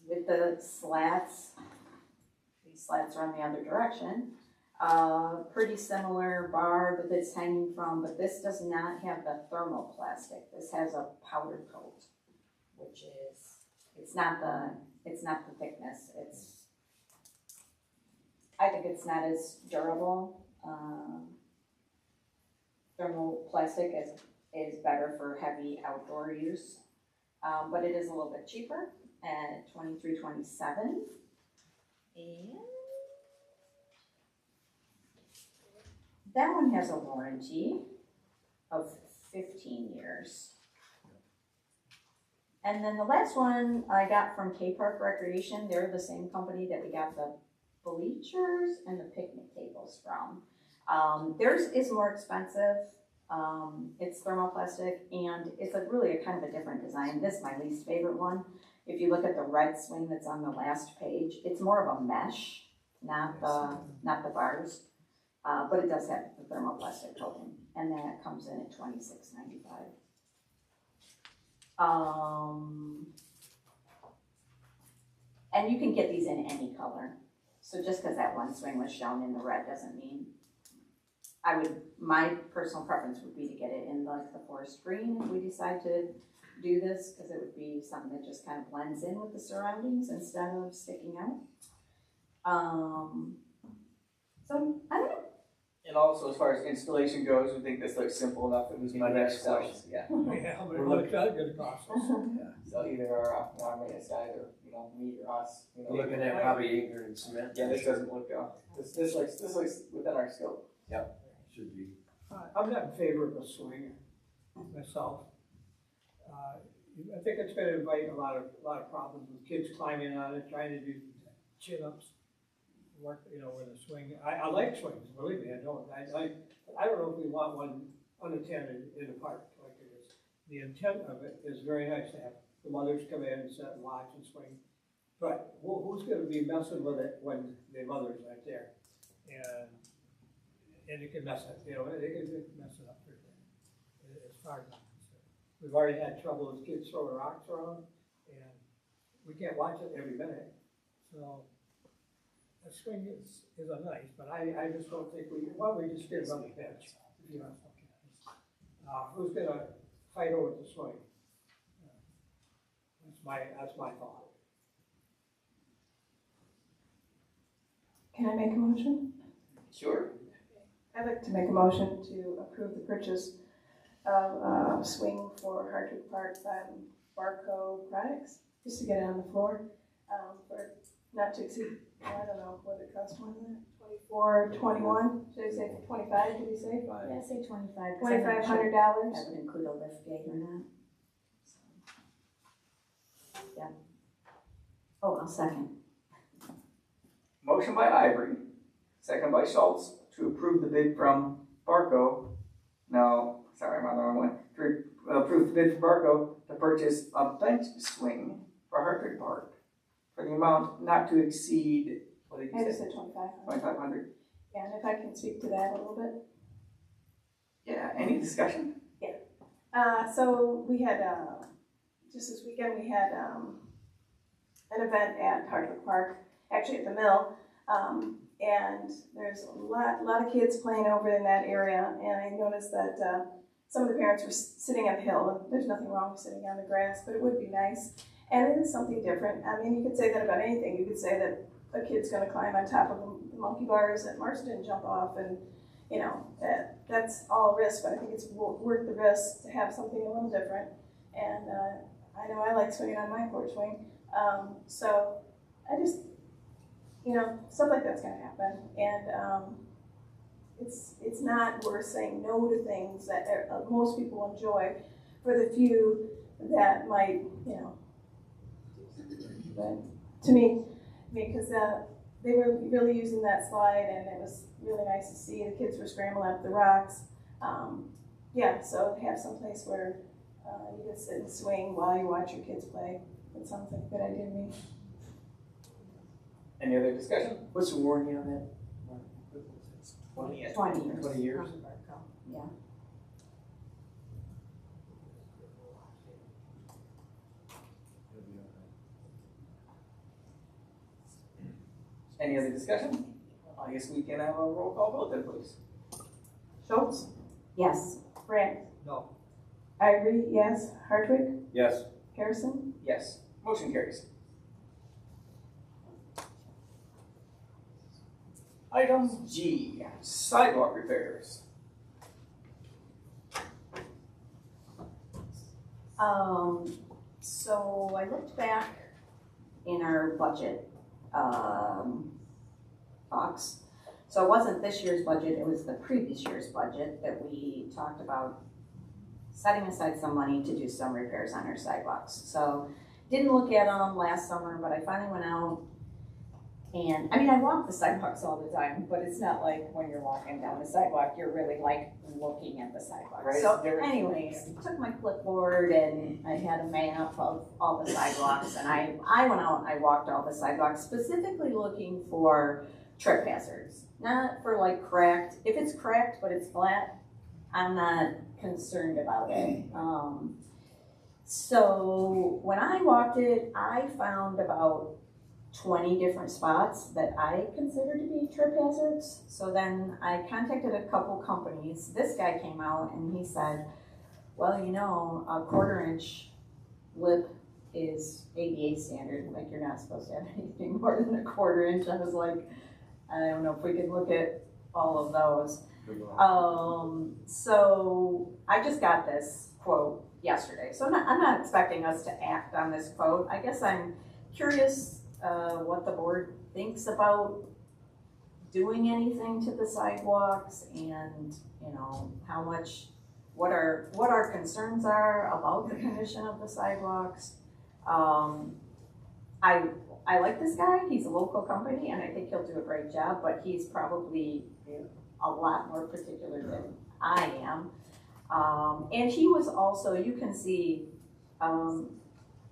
with the slats. These slats are on the other direction. Pretty similar bar that it's hanging from, but this does not have the thermoplastic. This has a powder coat, which is, it's not the thickness. I think it's not as durable. Thermoplastic is better for heavy outdoor use, but it is a little bit cheaper at $23.27. And that one has a warranty of 15 years. And then the last one I got from K Park Recreation. They're the same company that we got the bleachers and the picnic tables from. Theirs is more expensive. It's thermoplastic and it's really a kind of a different design. This is my least favorite one. If you look at the red swing that's on the last page, it's more of a mesh, not the bars. But it does have the thermoplastic coating, and that comes in at $26.95. And you can get these in any color. So just because that one swing was shown in the red doesn't mean my personal preference would be to get it in like the forest green if we decide to do this, because it would be something that just kind of blends in with the surroundings instead of sticking out. So I don't know. And also, as far as installation goes, we think this looks simple enough that we can do that ourselves. Yeah. Yeah, how much is that gonna cost us? So either our maintenance guy or me or us. We're looking at probably acre and cement. Yeah, this doesn't look this looks within our scope. Yep, should be. I'm not in favor of a swing myself. I think it's gonna invite a lot of problems with kids climbing on it, trying to do chin-ups. Work, with a swing. I like swings, believe me, I don't. I don't know if we want one unattended in the park like it is. the intent of it is very nice to have the mothers come in and sit and watch and swing. But who's gonna be messing with it when the mother's right there? And it can mess it, you know, it can mess it up pretty bad, as far as I'm concerned. We've already had trouble with kids throwing rocks around, and we can't watch it every minute. So, the swing is a nice, but I just don't think we just did it on the pitch, if you know. Who's gonna fight over the swing? That's my thought. Can I make a motion? Sure. I'd like to make a motion to approve the purchase of swing for Hardwick Park by Barco Products, just to get it on the floor, for not to exceed, I don't know, what it costs more than that, $24, $21, should I say $25, did we say? Yeah, say 25. $2,500. That would include a lift gate or not. Yeah. Oh, I'll second. Motion by Ivory, second by Schultz, to approve the bid from Barco. No, sorry, I'm on the wrong one. To approve the bid from Barco to purchase a bench swing for Hardwick Park for the amount not to exceed, what did I you just say? said $2,500. $2,500. Yeah, and if I can speak to that a little bit. Yeah, any discussion? So we had, just this weekend, we had an event at Hardwick Park, actually at the mill, and there's a lot of kids playing over in that area, and I noticed that some of the parents were sitting on the hill, and there's nothing wrong with sitting on the grass, but it would be nice, and it is something different. I mean, you could say that about anything. You could say that a kid's going to climb on top of the monkey bars at Marston and jump off, and you know, that's all risk, but I think it's worth the risk to have something a little different. And I know I like swinging on my porch swing, so I just, you know, stuff like that's gonna happen, and it's not worth saying no to things that most people enjoy for the few that might, you know. But to me, because they were really using that slide, and it was really nice to see the kids were scrambling up the rocks. Yeah, so to have some place where you can sit and swing while you watch your kids play, that sounds like a good idea to me. Any other discussion? What's the warranty on that? 20 years. 20 years? Yeah. Any other discussion? I guess we can have a roll call vote then, please. Schultz? Yes. Brandt? No. Ivory, yes. Hartwig? Yes. Harrison? Yes, motion carries. Item G, sidewalk repairs. So I looked back in our budget box. So it wasn't this year's budget, it was the previous year's budget that we talked about setting aside some money to do some repairs on our sidewalks. So didn't look at them last summer, but I finally went out and, I mean, I walk the sidewalks all the time, but it's not like when you're walking down the sidewalk, you're really like looking at the sidewalk. Right. So anyways, took my clipboard and I had a map of all the sidewalks, and I went out and I walked all the sidewalks, specifically looking for trip hazards. Not for like cracked, if it's cracked but it's flat, I'm not concerned about it. So when I walked it, I found about 20 different spots that I consider to be trip hazards. So then I contacted a couple companies. This guy came out and he said, well, you know, a 1/4 inch lip is ADA standard. Like, you're not supposed to have anything more than a 1/4 inch. I was like, I don't know if we could look at all of those. So I just got this quote yesterday. So I'm not expecting us to act on this quote. I guess I'm curious what the board thinks about doing anything to the sidewalks, and you know how much, what our concerns are about the condition of the sidewalks. I like this guy. He's a local company, and I think he'll do a great job. But he's probably a lot more particular than I am. And he was also, you can see,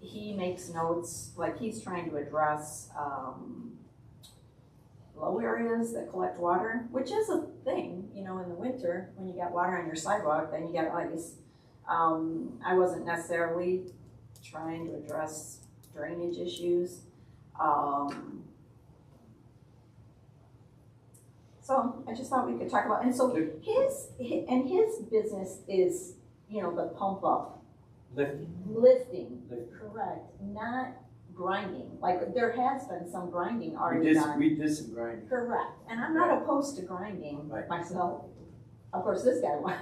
he makes notes, like he's trying to address, low areas that collect water, which is a thing, you know, in the winter, when you got water on your sidewalk, then you got ice. I wasn't necessarily trying to address drainage issues. So I just thought we could talk about, and so his business is, you know, the pump up. Lifting, correct, not grinding. Like there has been some grinding already done. We did some grinding. Correct, and I'm not opposed to grinding myself. Of course, this guy was,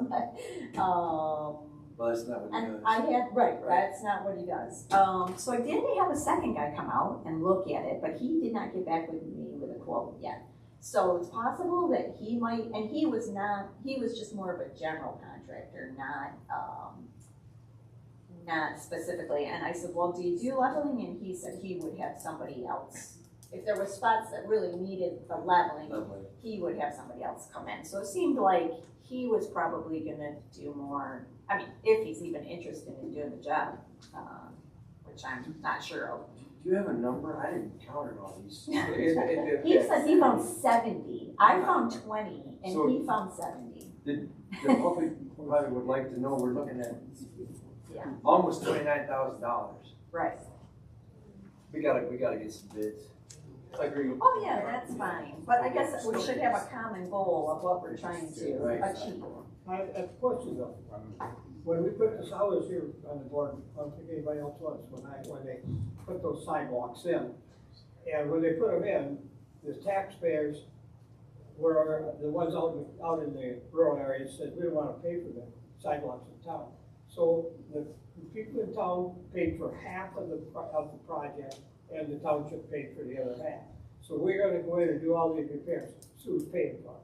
but, Well, that's not what he does. That's not what he does. So I did have a second guy come out and look at it, but he did not get back with me with a quote yet. So it's possible that he might, and he was just more of a general contractor, not specifically. And I said, well, do you do leveling? And he said he would have somebody else. If there were spots that really needed the leveling, he would have somebody else come in. So it seemed like he was probably gonna do more, I mean, if he's even interested in doing the job, which I'm not sure of. Do you have a number? I didn't count all these. He said he found 70. I found 20, and so he found 70. The public probably would like to know we're looking at almost $29,000. Right. We gotta get some bids. I agree. Oh yeah, that's fine. But I guess we should have a common goal of what we're trying to achieve. I have a question though. When we put this, I was here on the board, I don't think anybody else was, when they put those sidewalks in. And when they put them in, the taxpayers were the ones out in the rural areas said, we don't want to pay for the sidewalks in town. So the people in town paid for half of the project, and the township paid for the other half. So we're gonna go in and do all these repairs. So who's paying for it?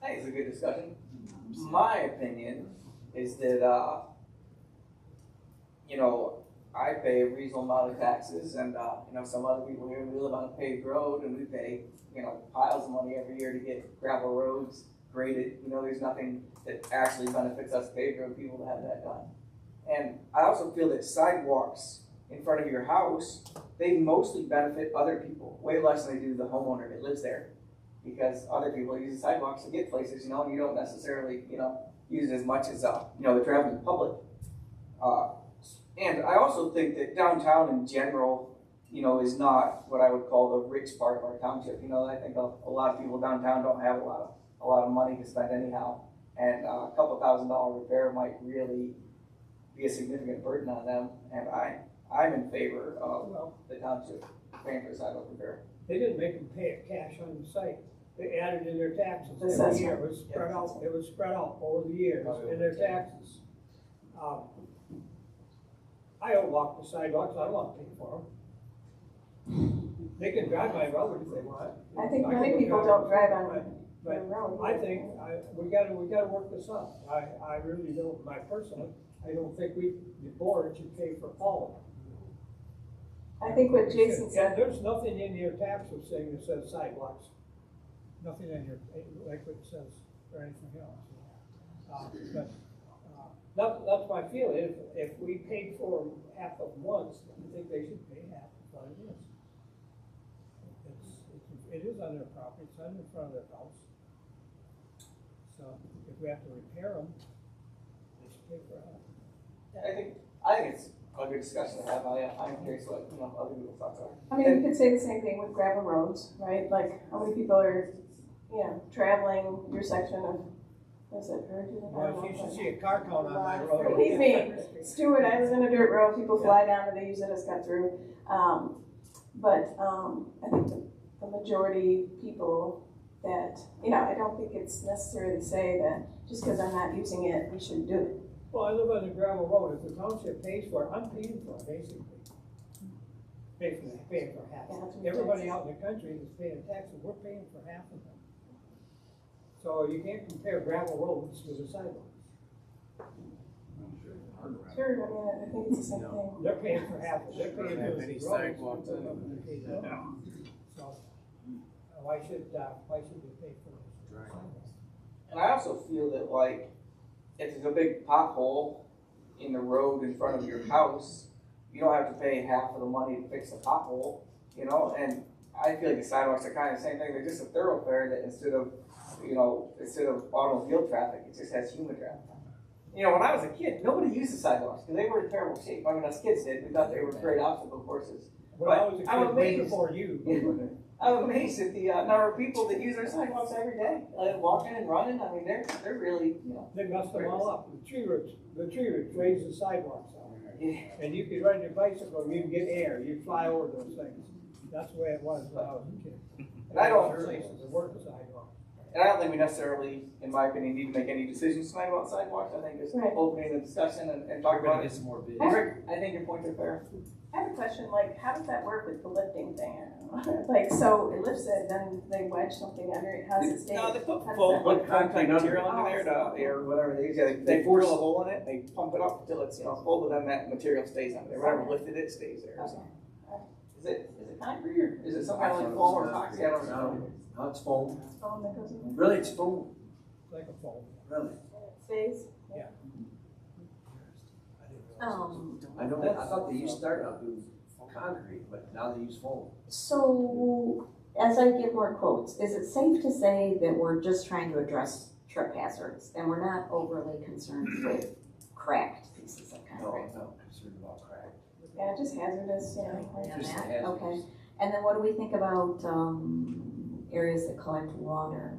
I think it's a good discussion. My opinion is that, you know, I pay a reasonable amount of taxes, and, you know, some other people here, we live on a paved road, and we pay, you know, piles of money every year to get gravel roads graded. You know, there's nothing that actually benefits us paved road people to have that done. And I also feel that sidewalks in front of your house, they mostly benefit other people, way less than they do the homeowner that lives there. Because other people use the sidewalks to get places, you know, and you don't necessarily, you know, use it as much as, you know, the traveling public. And I also think that downtown in general, you know, is not what I would call the rich part of our township. You know, I think a lot of people downtown don't have a lot of money to spend anyhow. And a couple $1,000 repair might really be a significant burden on them. And I'm in favor of the township paying for sidewalk repair. They didn't make them pay it cash on the site. They added in their taxes every year. It was spread out. It was spread out over the years in their taxes. I don't walk the sidewalks. I don't want to pay for them. They can drive my road if they want. I think many people don't drive on the road. I think we gotta work this up. I really don't. I don't think the board should pay for all of it. I think what Jason said. There's nothing in your taxes saying that says sidewalks. Nothing in your, like what it says, or anything else. That's my feeling. If we paid for half of once, I think they should pay half of what it is. It is on their property, it's on in front of their house. So if we have to repair them, they should pay for half. I think it's a good discussion to have. I'm curious what, you know, other people's thoughts are. I mean, you could say the same thing with gravel roads, right? Like, how many people are, you know, traveling your section of, was it Virgin? Well, if you should see a car count on my road. Believe me, Stuart, I was in a dirt road, people fly down and they use it as cut through. But I think the majority people that, you know, I don't think it's necessary to say that just because I'm not using it, we shouldn't do it. Well, I live on a gravel road. If the township pays for it, I'm paying for it, basically. Paying for half. Everybody out in the country is paying taxes. We're paying for half of them. So you can't compare gravel roads with the sidewalks. Sure, I mean, I think it's the same thing. They're paying for half. They're paying for the roads. So why should we pay for those sidewalks? And I also feel that, like, if there's a big pothole in the road in front of your house, you don't have to pay half of the money to fix the pothole, you know, and I feel like the sidewalks are kind of the same thing. They're just a thoroughfare that instead of automobile traffic, it just has human traffic. You know, when I was a kid, nobody used the sidewalks because they were in terrible shape. I mean, us kids did. We thought they were great obstacle courses. When I was a kid, way before you. I'm amazed at the number of people that use our sidewalks every day, walking and running. I mean, they're really, you know. They messed them all up. The tree roots raised the sidewalks out. Yeah. And you could ride your bicycle, and you'd get air, you'd fly over those things. That's the way it was when I was a kid. And I don't. Places to work the sidewalk. And I don't think we necessarily, in my opinion, need to make any decisions tonight about sidewalks. I think just opening the discussion and talking about it. Get some more bids. I think your points are fair. I have a question, like, how does that work with the lifting thing? Like, so it lifts it, then they wedge something under it, how's it stay? No, they put How does foam, that like work? concrete material under there, or whatever they use. Yeah, they drill a hole in it, they pump it up until it's, you know, full, but then that material stays under there. Whatever lifted it stays there. So. Is it concrete or is it some kind of like foam or epoxy? I don't know. No, it's foam. Foam that goes in Really, it's foam. Like a foam. Really. there? It stays? I know that. I thought they used to start out doing concrete, but now they use foam. So, as I get more quotes, is it safe to say that we're just trying to address trip hazards and we're not overly concerned with cracked pieces of No, concrete? I'm not concerned about crack. Yeah, just hazardous, you know. Yeah, Just that, hazardous. okay. And then what do we think about, areas that collect water?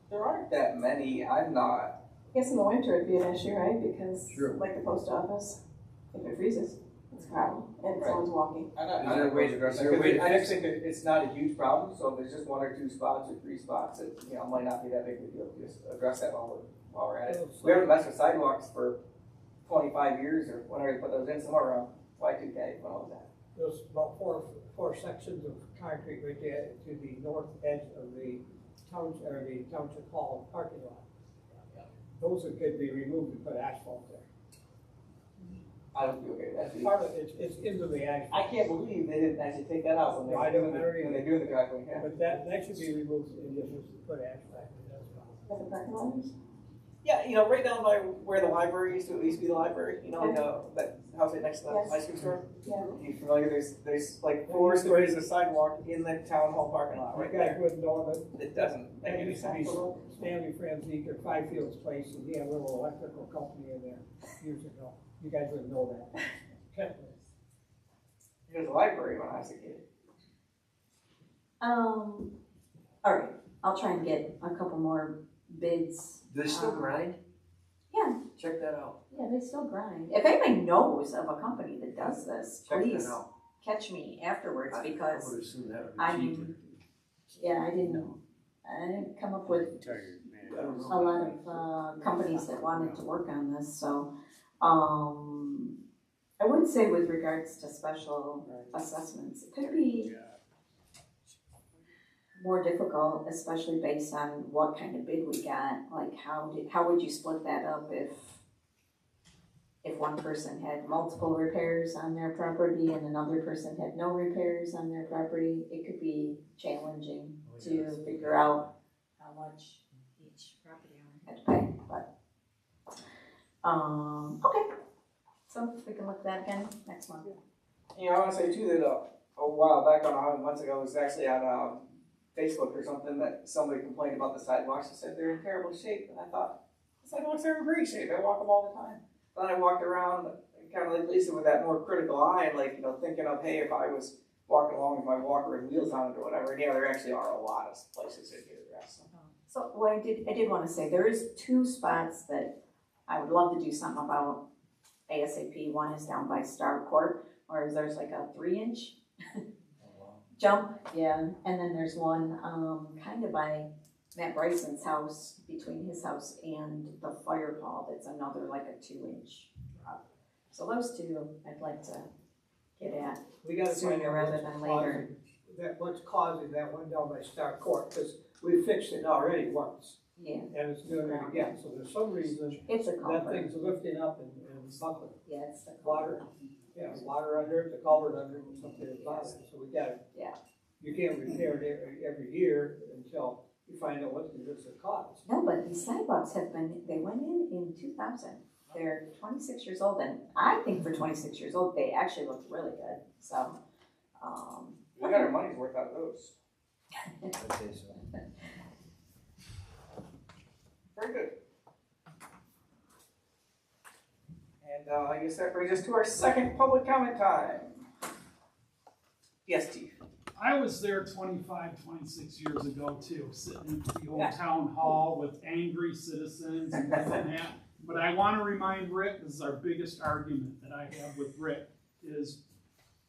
There aren't that many. I'm not. I guess in the winter it'd be an issue, right? Because Sure. like the post office, if it freezes, it's a problem, and Right. someone's walking. I'm not. Is there a way to address it? I just think that it's not a huge problem. So if there's just 1 or 2 spots or 3 spots, it might not be that big of a deal. Just address that while we're at it. We haven't messed with sidewalks for 25 years or whenever they put those in, somewhere around Y2K. When was that? There's about four sections of concrete right there to the north edge of the township hall parking lot. Those could be removed and put asphalt there. I don't feel okay with that. Part of it's into the asphalt. I can't believe they didn't actually take that out when I they don't know when they do the driveway. Yeah. But that should be removed and just put asphalt. That's fine. At the parking lot? Yeah, right down by where the library used to be the library. That house right next to the Yes. ice cream store. Yeah. You familiar? There's like 4 stories of sidewalk in the town hall parking lot right You guys there. wouldn't know of it. It doesn't make That any used to be sense. Stanley Franzique at Five Fields Place, and he had a little electrical company in there years ago. You guys wouldn't know that. It was a library when I was a kid. All right, I'll try and get a couple more bids. Do they still grind? Yeah. Check that out. Yeah, they still grind. If anybody knows of a company that does this, Check please that out. catch me afterwards I because would assume that would be I'm, cheaper. yeah, I didn't come up with a lot of companies that wanted to work on this, so I would say with regards to special assessments, it could be more difficult, especially based on what kind of bid we got. Like how would you split that up if one person had multiple repairs on their property and another person had no repairs on their property? It could be challenging to figure out how much each property owner had to pay, but okay. So we can look at that again next month. I want to say too that a while back, I don't know how many months ago, it was actually on Facebook or something that somebody complained about the sidewalks and said they're in terrible shape. And I thought, the sidewalks are in great shape. I walk them all the time. Then I walked around kind of like Lisa with that more critical eye, like, thinking of, hey, if I was walking along with my walker and wheels on it or whatever. And yeah, there actually are a lot of places that get addressed. So what I did want to say, there is 2 spots that I would love to do something about ASAP. One is down by Star Court, where there's like a 3-inch jump, yeah, and then there's one kind of by Matt Bryson's house, between his house and the fire hall, that's another like a 2-inch drop. So those 2 I'd like to get at We gotta find sooner out rather than later. what's causing that one down by Star Court, because we fixed it already once, Yeah, and it's doing it again, so there's some reason it's a that culvert. thing's lifting up and buckling. Yeah, it's the Water, culvert. water under it, the culvert under it, something about it, so we gotta. Yeah. You can't repair it every year until you find out what it's a cost. No, but these sidewalks they went in 2000. They're 26 years old, and I think for 26 years old, they actually look really good, so. We got our money's worth out of those. I'd say so. Very good. And I guess that brings us to our second public comment time. Yes, Steve. I was there 25, 26 years ago too, sitting in the old town hall with angry citizens and this and that. But I want to remind Rick, this is our biggest argument that I have with Rick, is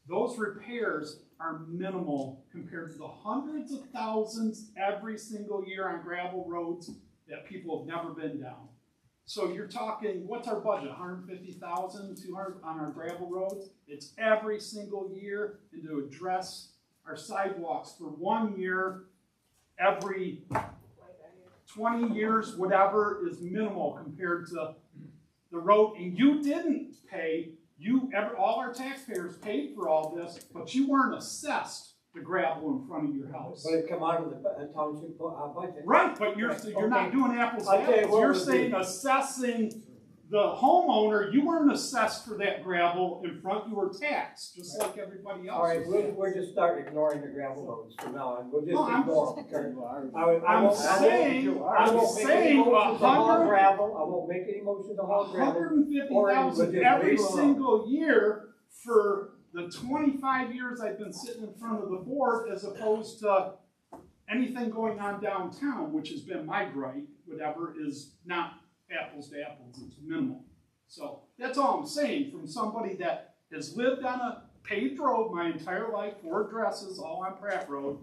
those repairs are minimal compared to the hundreds of thousands every single year on gravel roads that people have never been down. So you're talking, what's our budget, 150,000, 200 on our gravel roads? It's every single year, and to address our sidewalks for 1 year, every 20 years, whatever, is minimal compared to the road. And you didn't pay, all our taxpayers paid for all this, but you weren't assessed the gravel in front of your house. But it come out of the township budget. Right, but you're not doing apples to apples. You're saying assessing the homeowner, you weren't assessed for that gravel in front, you were taxed, just like everybody else. All right, we'll just start ignoring the gravel roads from now on. We'll just ignore them. I'm saying gravel. I won't make any motions to haul gravel. 150,000 every single year for the 25 years I've been sitting in front of the board, as opposed to anything going on downtown, which has been my gripe, whatever, is not apples to apples, it's minimal. So that's all I'm saying from somebody that has lived on a paved road my entire life, 4 addresses, all on Pratt Road.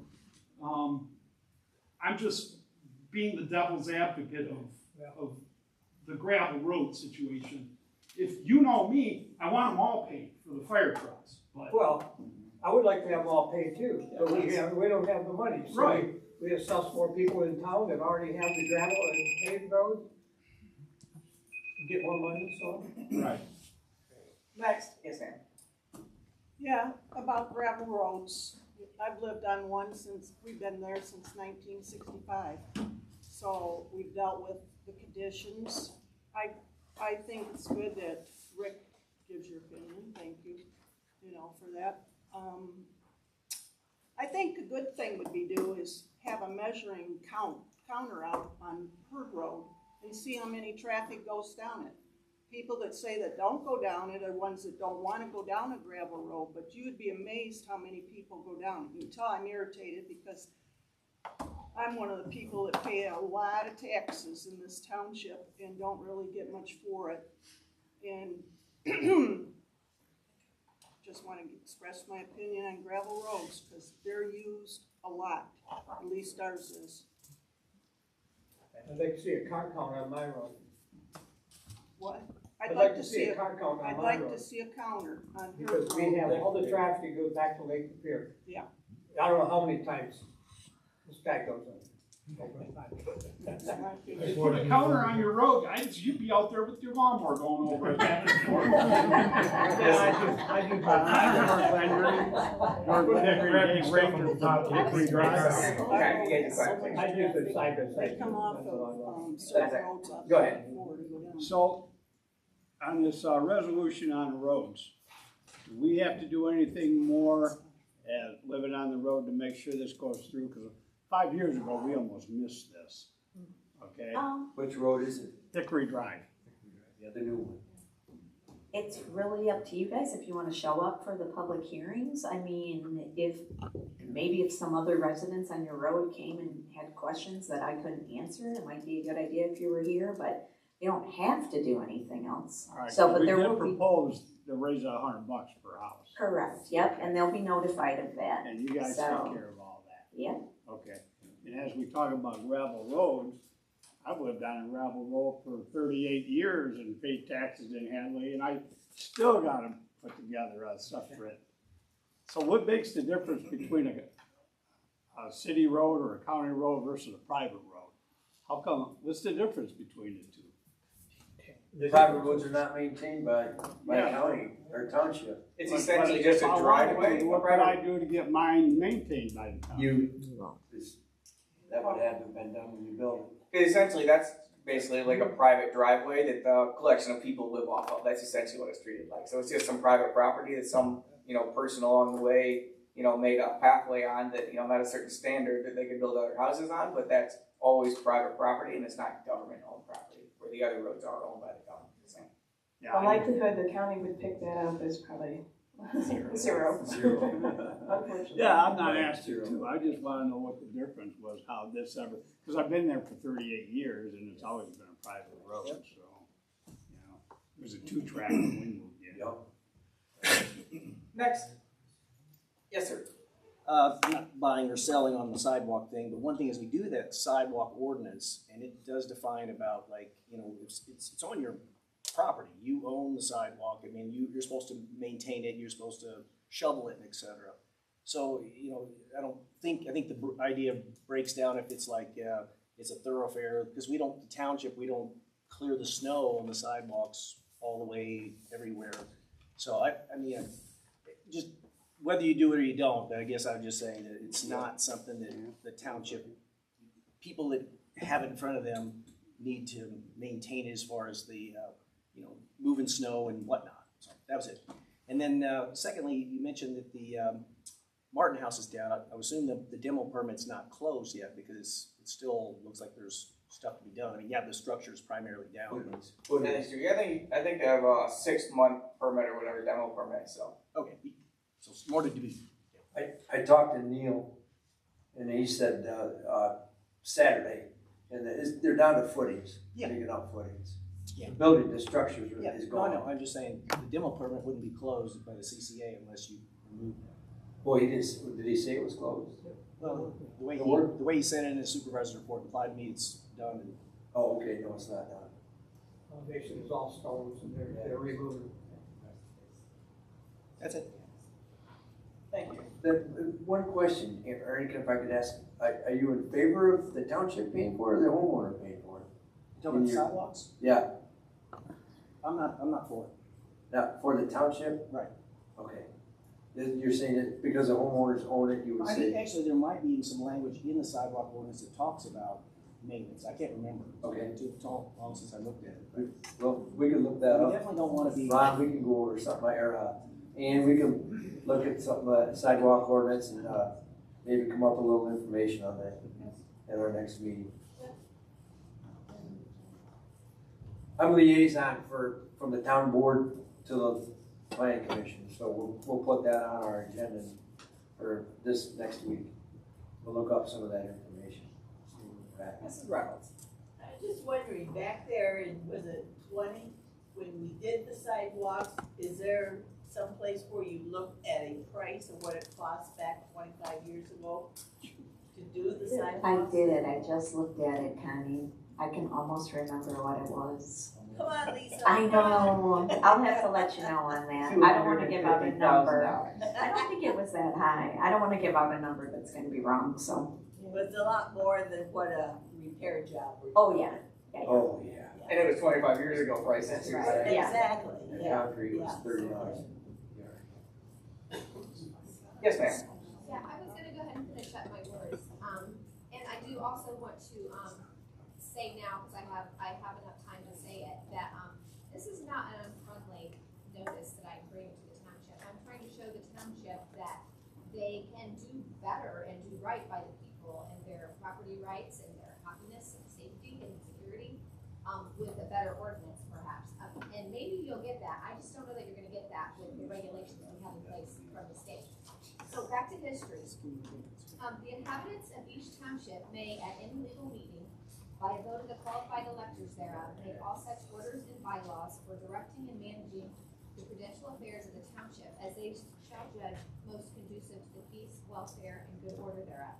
I'm just being the devil's advocate of the gravel road situation. If you know me, I want them all paid for the fire trucks. But well, I would like to have them all paid too, but we don't have the money. So right. We assess more people in town that already have the gravel and paved road. Get more money, so. Right. Next. Yes, ma'am. Yeah, about gravel roads. I've lived on one we've been there since 1965. So we've dealt with the conditions. I think it's good that Rick gives your opinion. Thank you, for that. I think a good thing would be is have a measuring counter out on Pratt Road and see how many traffic goes down it. People that say that don't go down it are ones that don't want to go down a gravel road, but you would be amazed how many people go down it. You can tell I'm irritated because I'm one of the people that pay a lot of taxes in this township and don't really get much for it. And just want to express my opinion on gravel roads because they're used a lot, at least ours is. I'd like to see a car count on my road. What? I'd like to see a car count on my road. I'd like to see a counter on her because road. we have all the traffic goes back to Lake Pier. Yeah. I don't know how many times this guy goes in. If you put a counter on your road, guys, you'd be out there with your lawnmower going over it back and forth. They come off of certain roads. Go ahead. So, on this resolution on roads, do we have to do anything more as living on the road to make sure this goes through? Because 5 years ago, we almost missed this, okay? Which road is it? Hickory Drive. Yeah, the new one. It's really up to you guys if you want to show up for the public hearings. I mean, if some other residents on your road came and had questions that I couldn't answer, it might be a good idea if you were here, but you don't have to do anything else. All right, so, but we there did will be propose to raise $100 per house. correct. Yep, and they'll be notified of that. And you guys take care of all that. Yep. Okay. And as we talk about gravel roads, I've lived on a gravel road for 38 years and paid taxes in Hadley, and I still got to put together a separate. So what makes the difference between a city road or a county road versus a private road? How come? What's the difference between the two? The private roads are not maintained by county or township. It's essentially just a driveway. What can I do to get mine maintained by the county? That would have to have been done when you built it. Essentially, that's basically like a private driveway that the collection of people live off of. That's essentially what it's treated like. So it's just some private property that some, person along the way, made a pathway on that, met a certain standard that they could build other houses on, but that's always private property and it's not government-owned property, where the other roads are owned by the government. So, The likelihood the county would pick that up is probably zero. Unfortunately. Yeah, I'm not asking to, I just wanna know what the difference was, how this ever, cause I've been there for 38 years and it's always been a private road, so, it was a 2-track when we moved in. Next. Yes, sir. I'm not buying or selling on the sidewalk thing, but one thing is we do that sidewalk ordinance, and it does define about it's on your property. You own the sidewalk. I mean, you're supposed to maintain it. You're supposed to shovel it, etc. So I think the idea breaks down if it's like it's a thoroughfare, because the township, we don't clear the snow on the sidewalks all the way everywhere. So I mean, just whether you do it or you don't, but I guess I would just say that it's not something that the township, people that have it in front of them need to maintain it as far as the, moving snow and whatnot. So that was it. And then secondly, you mentioned that the Martin House is down. I assume the demo permit's not closed yet because it still looks like there's stuff to be done. I mean, the structure is primarily down. I think they have a 6-month permit or whatever, demo permit, so. Okay. So more to do. I talked to Neil, and he said Saturday, and they're down to footings, digging up footings. Yeah. The structure is gone. No, I'm just saying the demo permit wouldn't be closed by the CCA unless you remove that. Well, did he say it was closed? Well, the way he said it in his supervisor's report implied to me it's done. Oh, okay, no, it's not done. Foundation is all stones and they're removing. That's it. Thank you. One question, Ernie, if I could ask, are you in favor of the township paying for it or the homeowner paying for it? You talking about sidewalks? Yeah. I'm not for it. Not for the township? Right. Okay. You're saying that because the homeowners own it, you would I say? think actually there might be some language in the sidewalk ordinance that talks about maintenance. I can't remember. Okay. It's too long since I looked at it. Well, we can look that We up. definitely don't want to be. Ron, we can go over something, and we can look at some sidewalk ordinance and maybe come up with a little information on that at our next meeting. I'm liaison from the town board to the planning commission, so we'll put that on our agenda for this next week. We'll look up some of that information. Mrs. Reynolds. I was just wondering, back there in, was it 20, when we did the sidewalks, is there some place where you looked at a price of what it cost back 25 years ago to do the sidewalks? I did. I just looked at it, Connie. I can almost remember what it was. Come on, Lisa. I know. I'll have to let you know on that. I don't want to give out a number. I don't think it was that high. I don't want to give out a number that's going to be wrong, so. But it's a lot more than what a repair job would be. Oh, yeah. Oh, yeah. And it was 25 years ago prices. Right. Yeah. Exactly. The concrete was $30. Yes, ma'am. Yeah, I was gonna go ahead and finish up my words. And I do also want to, say now, because I have enough time to say it, that, this is not an unfriendly notice that I bring to the township. I'm trying to show the township that they can do better and do right by the people and their property rights and their happiness and safety and security, with a better ordinance perhaps. And maybe you'll get that. I just don't know that you're gonna get that with the regulations we have in place from the state. So back to history. The inhabitants of each township may, at any legal meeting, by a vote of the qualified electors thereof, make all such orders and bylaws for directing and managing the prudential affairs of the township as they shall judge most conducive to the peace, welfare, and good order thereof.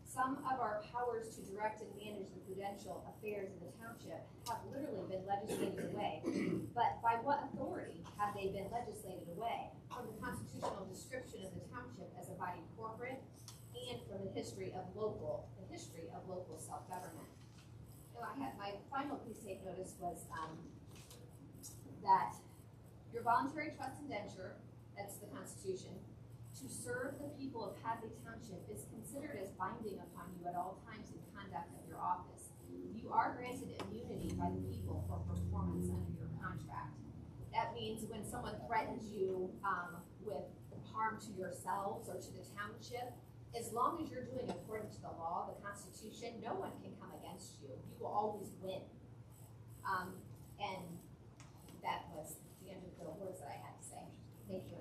Some of our powers to direct and manage the prudential affairs of the township have literally been legislated away. But by what authority have they been legislated away? From the constitutional description of the township as a body corporate and from the history of local self-government. I had my final piece of notice was that your voluntary trust indenture, that's the Constitution, to serve the people of Hadley Township is considered as binding upon you at all times in conduct of your office. You are granted immunity by the people for performance under your contract. That means when someone threatens you with harm to yourselves or to the township, as long as you're doing according to the law, the Constitution, no one can come against you. You will always win. And that was the end of the words that I had to say. Thank you.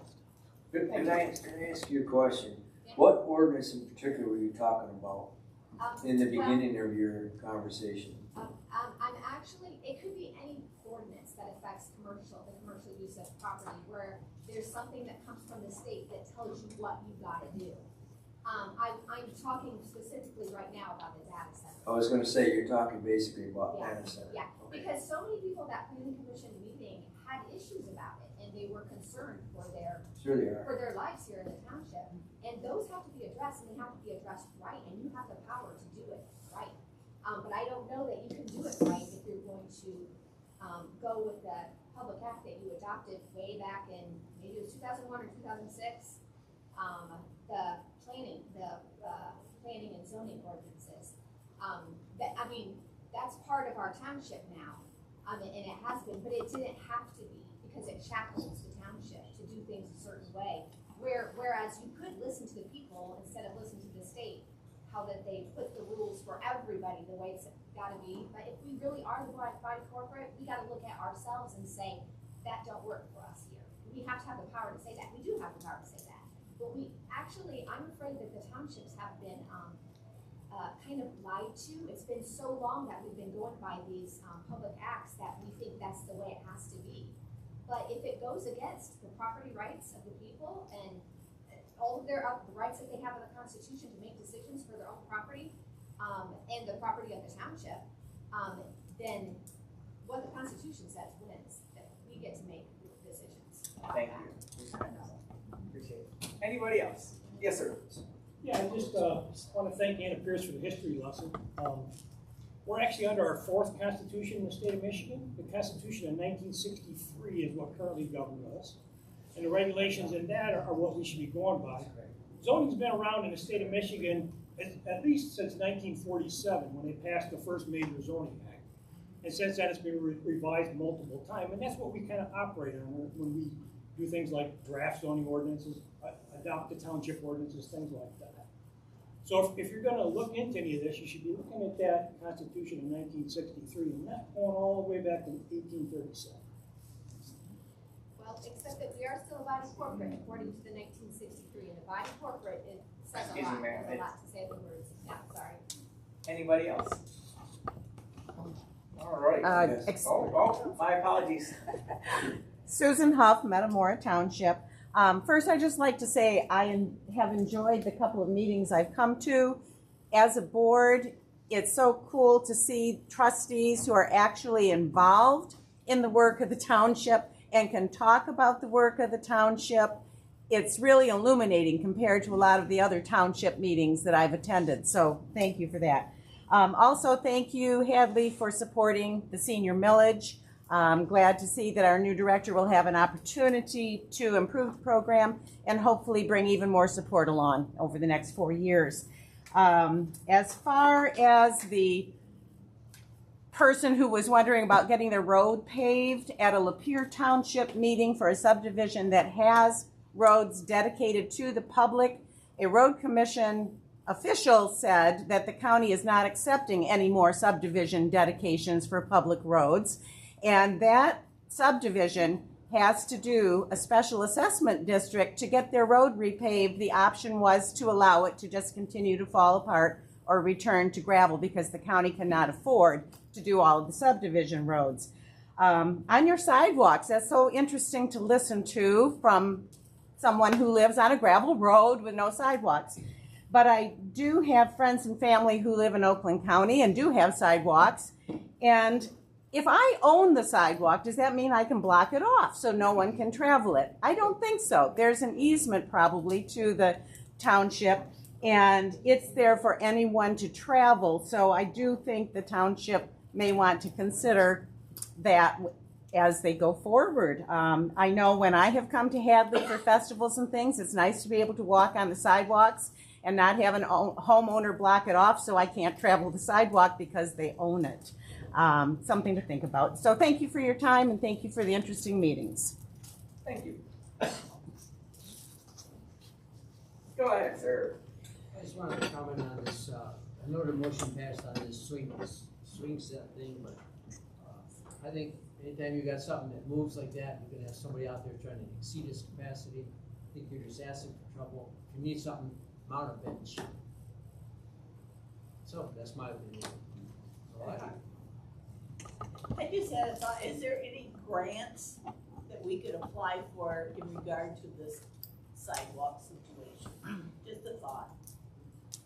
Can I ask you a question? What ordinance in particular were you talking about in the beginning of your conversation? I'm actually, it could be any ordinance that affects the commercial use of property where there's something that comes from the state that tells you what you gotta do. I'm talking specifically right now about the data center. I was gonna say, you're talking basically about data center. Yeah, because so many people at that planning commission meeting had issues about it, and they were concerned for their lives here in the township. And those have to be addressed, and they have to be addressed right, and you have the power to do it right. But I don't know that you can do it right if you're going to go with the public act that you adopted way back in, maybe it was 2001 or 2006, the planning and zoning ordinances. That's part of our township now, and it has been, but it didn't have to be because it shackles the township to do things a certain way. Whereas you could listen to the people instead of listening to the state, how that they put the rules for everybody the way it's gotta be. But if we really are the body corporate, we gotta look at ourselves and say, that don't work for us here. We have to have the power to say that. We do have the power to say that. But I'm afraid that the townships have been kind of lied to. It's been so long that we've been going by these public acts that we think that's the way it has to be. But if it goes against the property rights of the people and all of the rights that they have in the Constitution to make decisions for their own property and the property of the township, then what the Constitution says wins. That we get to make decisions. Thank you. Appreciate it. Anybody else? Yes, sir. Yeah, I just want to thank Anna Pierce for the history lesson. We're actually under our fourth constitution in the state of Michigan. The Constitution of 1963 is what currently governs us. And the regulations in that are what we should be going by. Zoning's been around in the state of Michigan at least since 1947 when they passed the first major zoning act. And since then it's been revised multiple times. And that's what we kind of operate on when we do things like draft zoning ordinances, adopt the township ordinances, things like that. So if you're going to look into any of this, you should be looking at that Constitution of 1963 and not going all the way back to 1837. Well, except that we are still a body corporate according to the 1963, and a body corporate, it says a lot. There's a lot to say the words. Yeah, sorry. Anybody else? All right. My apologies. Susan Huff, Metamora Township. First, I'd just like to say I have enjoyed the couple of meetings I've come to. As a board, it's so cool to see trustees who are actually involved in the work of the township and can talk about the work of the township. It's really illuminating compared to a lot of the other township meetings that I've attended, so thank you for that. Also, thank you, Hadley, for supporting the senior millage. I'm glad to see that our new director will have an opportunity to improve the program and hopefully bring even more support along over the next 4 years. As far as the person who was wondering about getting their road paved at a Lapeer Township meeting for a subdivision that has roads dedicated to the public, a road commission official said that the county is not accepting any more subdivision dedications for public roads. And that subdivision has to do a special assessment district to get their road repaved. The option was to allow it to just continue to fall apart or return to gravel because the county cannot afford to do all of the subdivision roads. On your sidewalks, that's so interesting to listen to from someone who lives on a gravel road with no sidewalks. But I do have friends and family who live in Oakland County and do have sidewalks. And if I own the sidewalk, does that mean I can block it off so no one can travel it? I don't think so. There's an easement probably to the township, and it's there for anyone to travel. So I do think the township may want to consider that as they go forward. I know when I have come to Hadley for festivals and things, it's nice to be able to walk on the sidewalks and not have an homeowner block it off so I can't travel the sidewalk because they own it. Something to think about. So thank you for your time and thank you for the interesting meetings. Thank you. Go ahead, sir. I just wanted to comment on this, I know the motion passed on this swing set thing, but, I think anytime you got something that moves like that, you're gonna have somebody out there trying to exceed its capacity. I think you're just asking for trouble. If you need something, mount a bench. So, that's my opinion. All right. I just had a thought, is there any grants that we could apply for in regard to this sidewalk situation? Just a thought.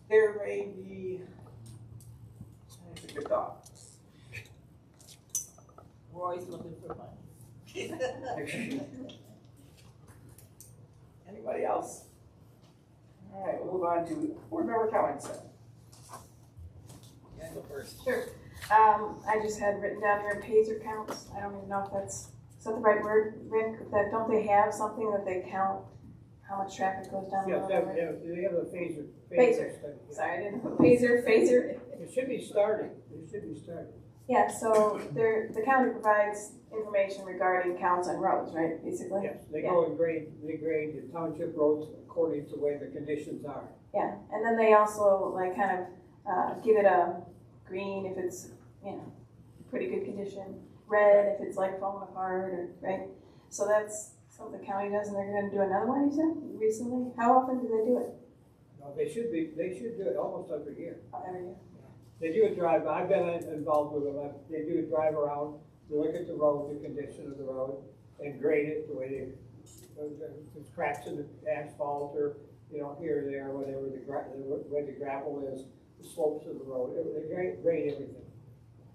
There may be, that's a good thought. We're always looking for money. Anybody else? All right, we'll move on to board member comments. Yeah, go first. Sure. I just had written down here Pazer counts. I don't even know if is that the right word, Rick? That don't they have something that they count how much traffic goes down the road? They have a phaser. Phaser. Study. Sorry, I didn't put phaser. It should be starting. Yeah, so the county provides information regarding counts on roads, right, basically? Yes, they go and grade the township roads according to the way the conditions are. Yeah, and then they also like kind of give it a green if it's, you know, pretty good condition, red if it's like falling apart, or, right? So that's something the county does, and they're gonna do another one, you said, recently? How often do they do it? No, they should do it almost every year. Every year. They do a drive, I've been involved with them, they do a drive around, they look at the road, the condition of the road, and grade it the way there's cracks in the asphalt, or, you know, here or there, whatever, where the gravel is, the slopes of the road, they grade everything.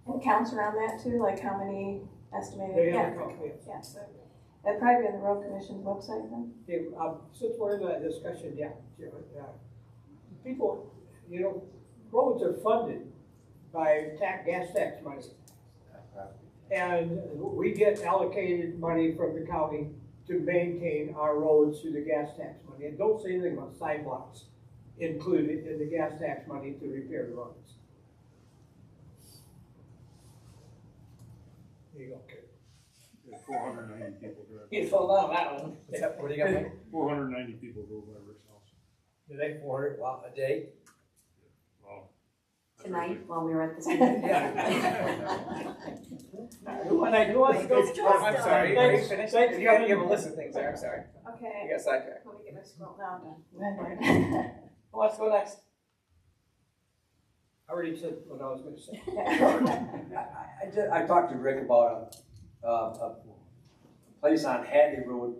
And counts around that too, like how many estimated? They have a count, yes. Yeah, so that'd probably be on the road commission's website then? Since we're in that discussion, people, you know, roads are funded by gas tax money. And we get allocated money from the county to maintain our roads through the gas tax money. And don't say anything about sidewalks included in the gas tax money to repair the roads. There you go. There's 490 people drive. You fell down that one. What do you got, Mike? 490 people go by Rick's house. Do they 400 a day? Wow. Tonight, while we were at the meeting. Who wants to go? I'm sorry, you finished? You have a list of things there, I'm sorry. Okay. You got sidetracked. Let me get my scroll down. Who wants to go next? I already said what I was going to say. I talked to Rick about a place on Hadley Road,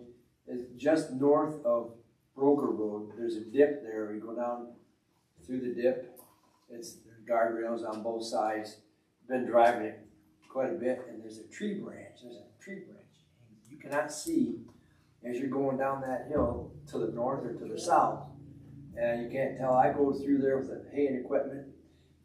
is just north of Broker Road. There's a dip there. We go down through the dip. There's guardrails on both sides. Been driving it quite a bit, and there's a tree branch. You cannot see as you're going down that hill to the north or to the south. And you can't tell. I go through there with the hay and equipment,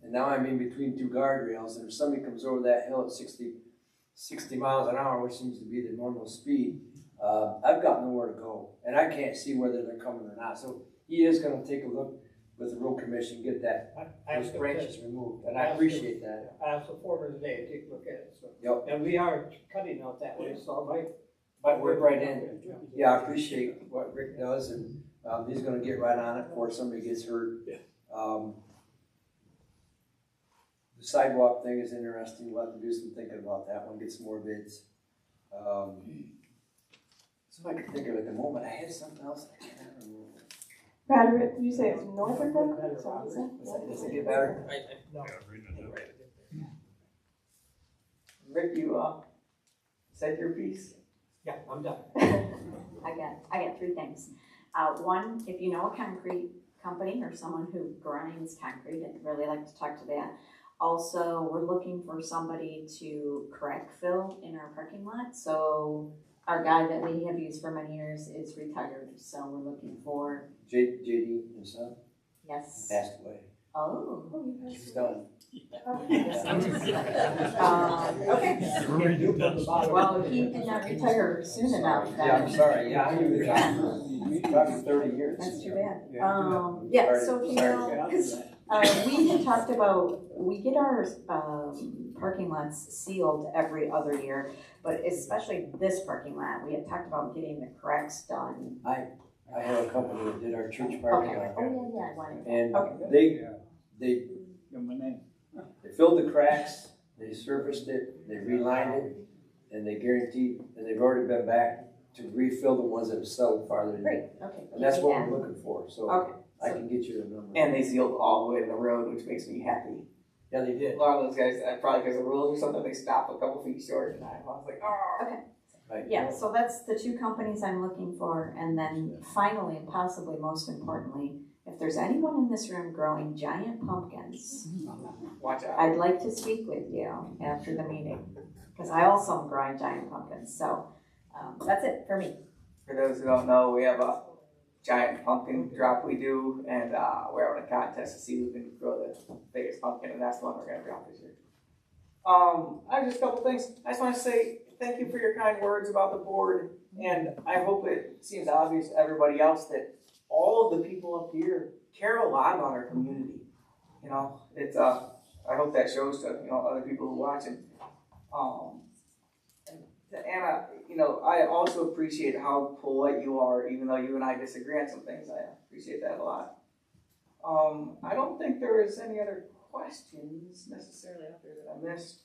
and now I'm in between two guardrails, and if somebody comes over that hill at 60 miles an hour, which seems to be the normal speed, I've got nowhere to go, and I can't see whether they're coming or not. So he is going to take a look with the road commission, get those branches removed, and I appreciate that. I asked the foreman today to take a look at it. So. Yep. And we are cutting out that way, so I might work right in. Yeah, I appreciate what Rick does, and he's going to get right on it before somebody gets hurt. The sidewalk thing is interesting. We'll have to do some thinking about that one, get some more bids. So I can think of it at the moment. I had something else I can't remember. Pratt, did you say it's north of Broker? Does it get better? No. Rick, you said your piece? Yeah, I'm done. I got three things. One, if you know a concrete company or someone who grinds concrete, I'd really like to talk to that. Also, we're looking for somebody to crack fill in our parking lot. So our guy that we have used for many years is retired. So we're looking for JD himself? Yes. Passed away. Oh. She's done. Okay. Well, he did not retire soon enough. Yeah, I'm sorry, yeah, I knew that. Probably 30 years. That's too bad. Yeah, so you know, because we had talked about, we get our parking lots sealed every other year, but especially this parking lot, we had talked about getting the cracks done. I have a company that did our church parking lot. Oh, yeah, I wanted. And Okay. they filled the cracks, they surfaced it, they relined it, and they guaranteed, and they've already been back to refill the ones that have settled farther than Great, okay. And that's what we're looking for, so Okay. I can get you the number. And they sealed all the way to the road, which makes me happy. Yeah, they did. A lot of those guys, probably because of rules or something, they stop a couple feet short, and I was like, oh. Okay. Right. Yeah, so that's the two companies I'm looking for, and then finally, and possibly most importantly, if there's anyone in this room growing giant pumpkins, Watch out. I'd like to speak with you after the meeting, because I also am growing giant pumpkins, so that's it for me. For those who don't know, we have a giant pumpkin drop we do, and we're having a contest to see who can grow the biggest pumpkin, and that's the one we're gonna drop this year. I have just a couple things. I just want to say thank you for your kind words about the board, and I hope it seems obvious to everybody else that all of the people up here care a lot about our community. You know, it's I hope that shows to other people who are watching. And to Anna, I also appreciate how polite you are, even though you and I disagree on some things. I appreciate that a lot. I don't think there is any other questions necessarily out there that I missed.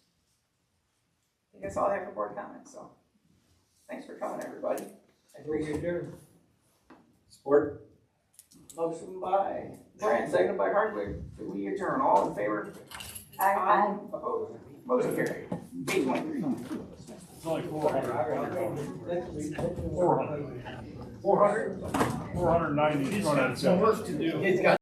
I guess all I have for board comments, so thanks for coming, everybody. I appreciate it. Support. Motion by Brand, seconded by Hardwick. Do we adjourn? All in favor? Aye. Opposed? Motion carried. 8:23. It's only 400. 490. He's got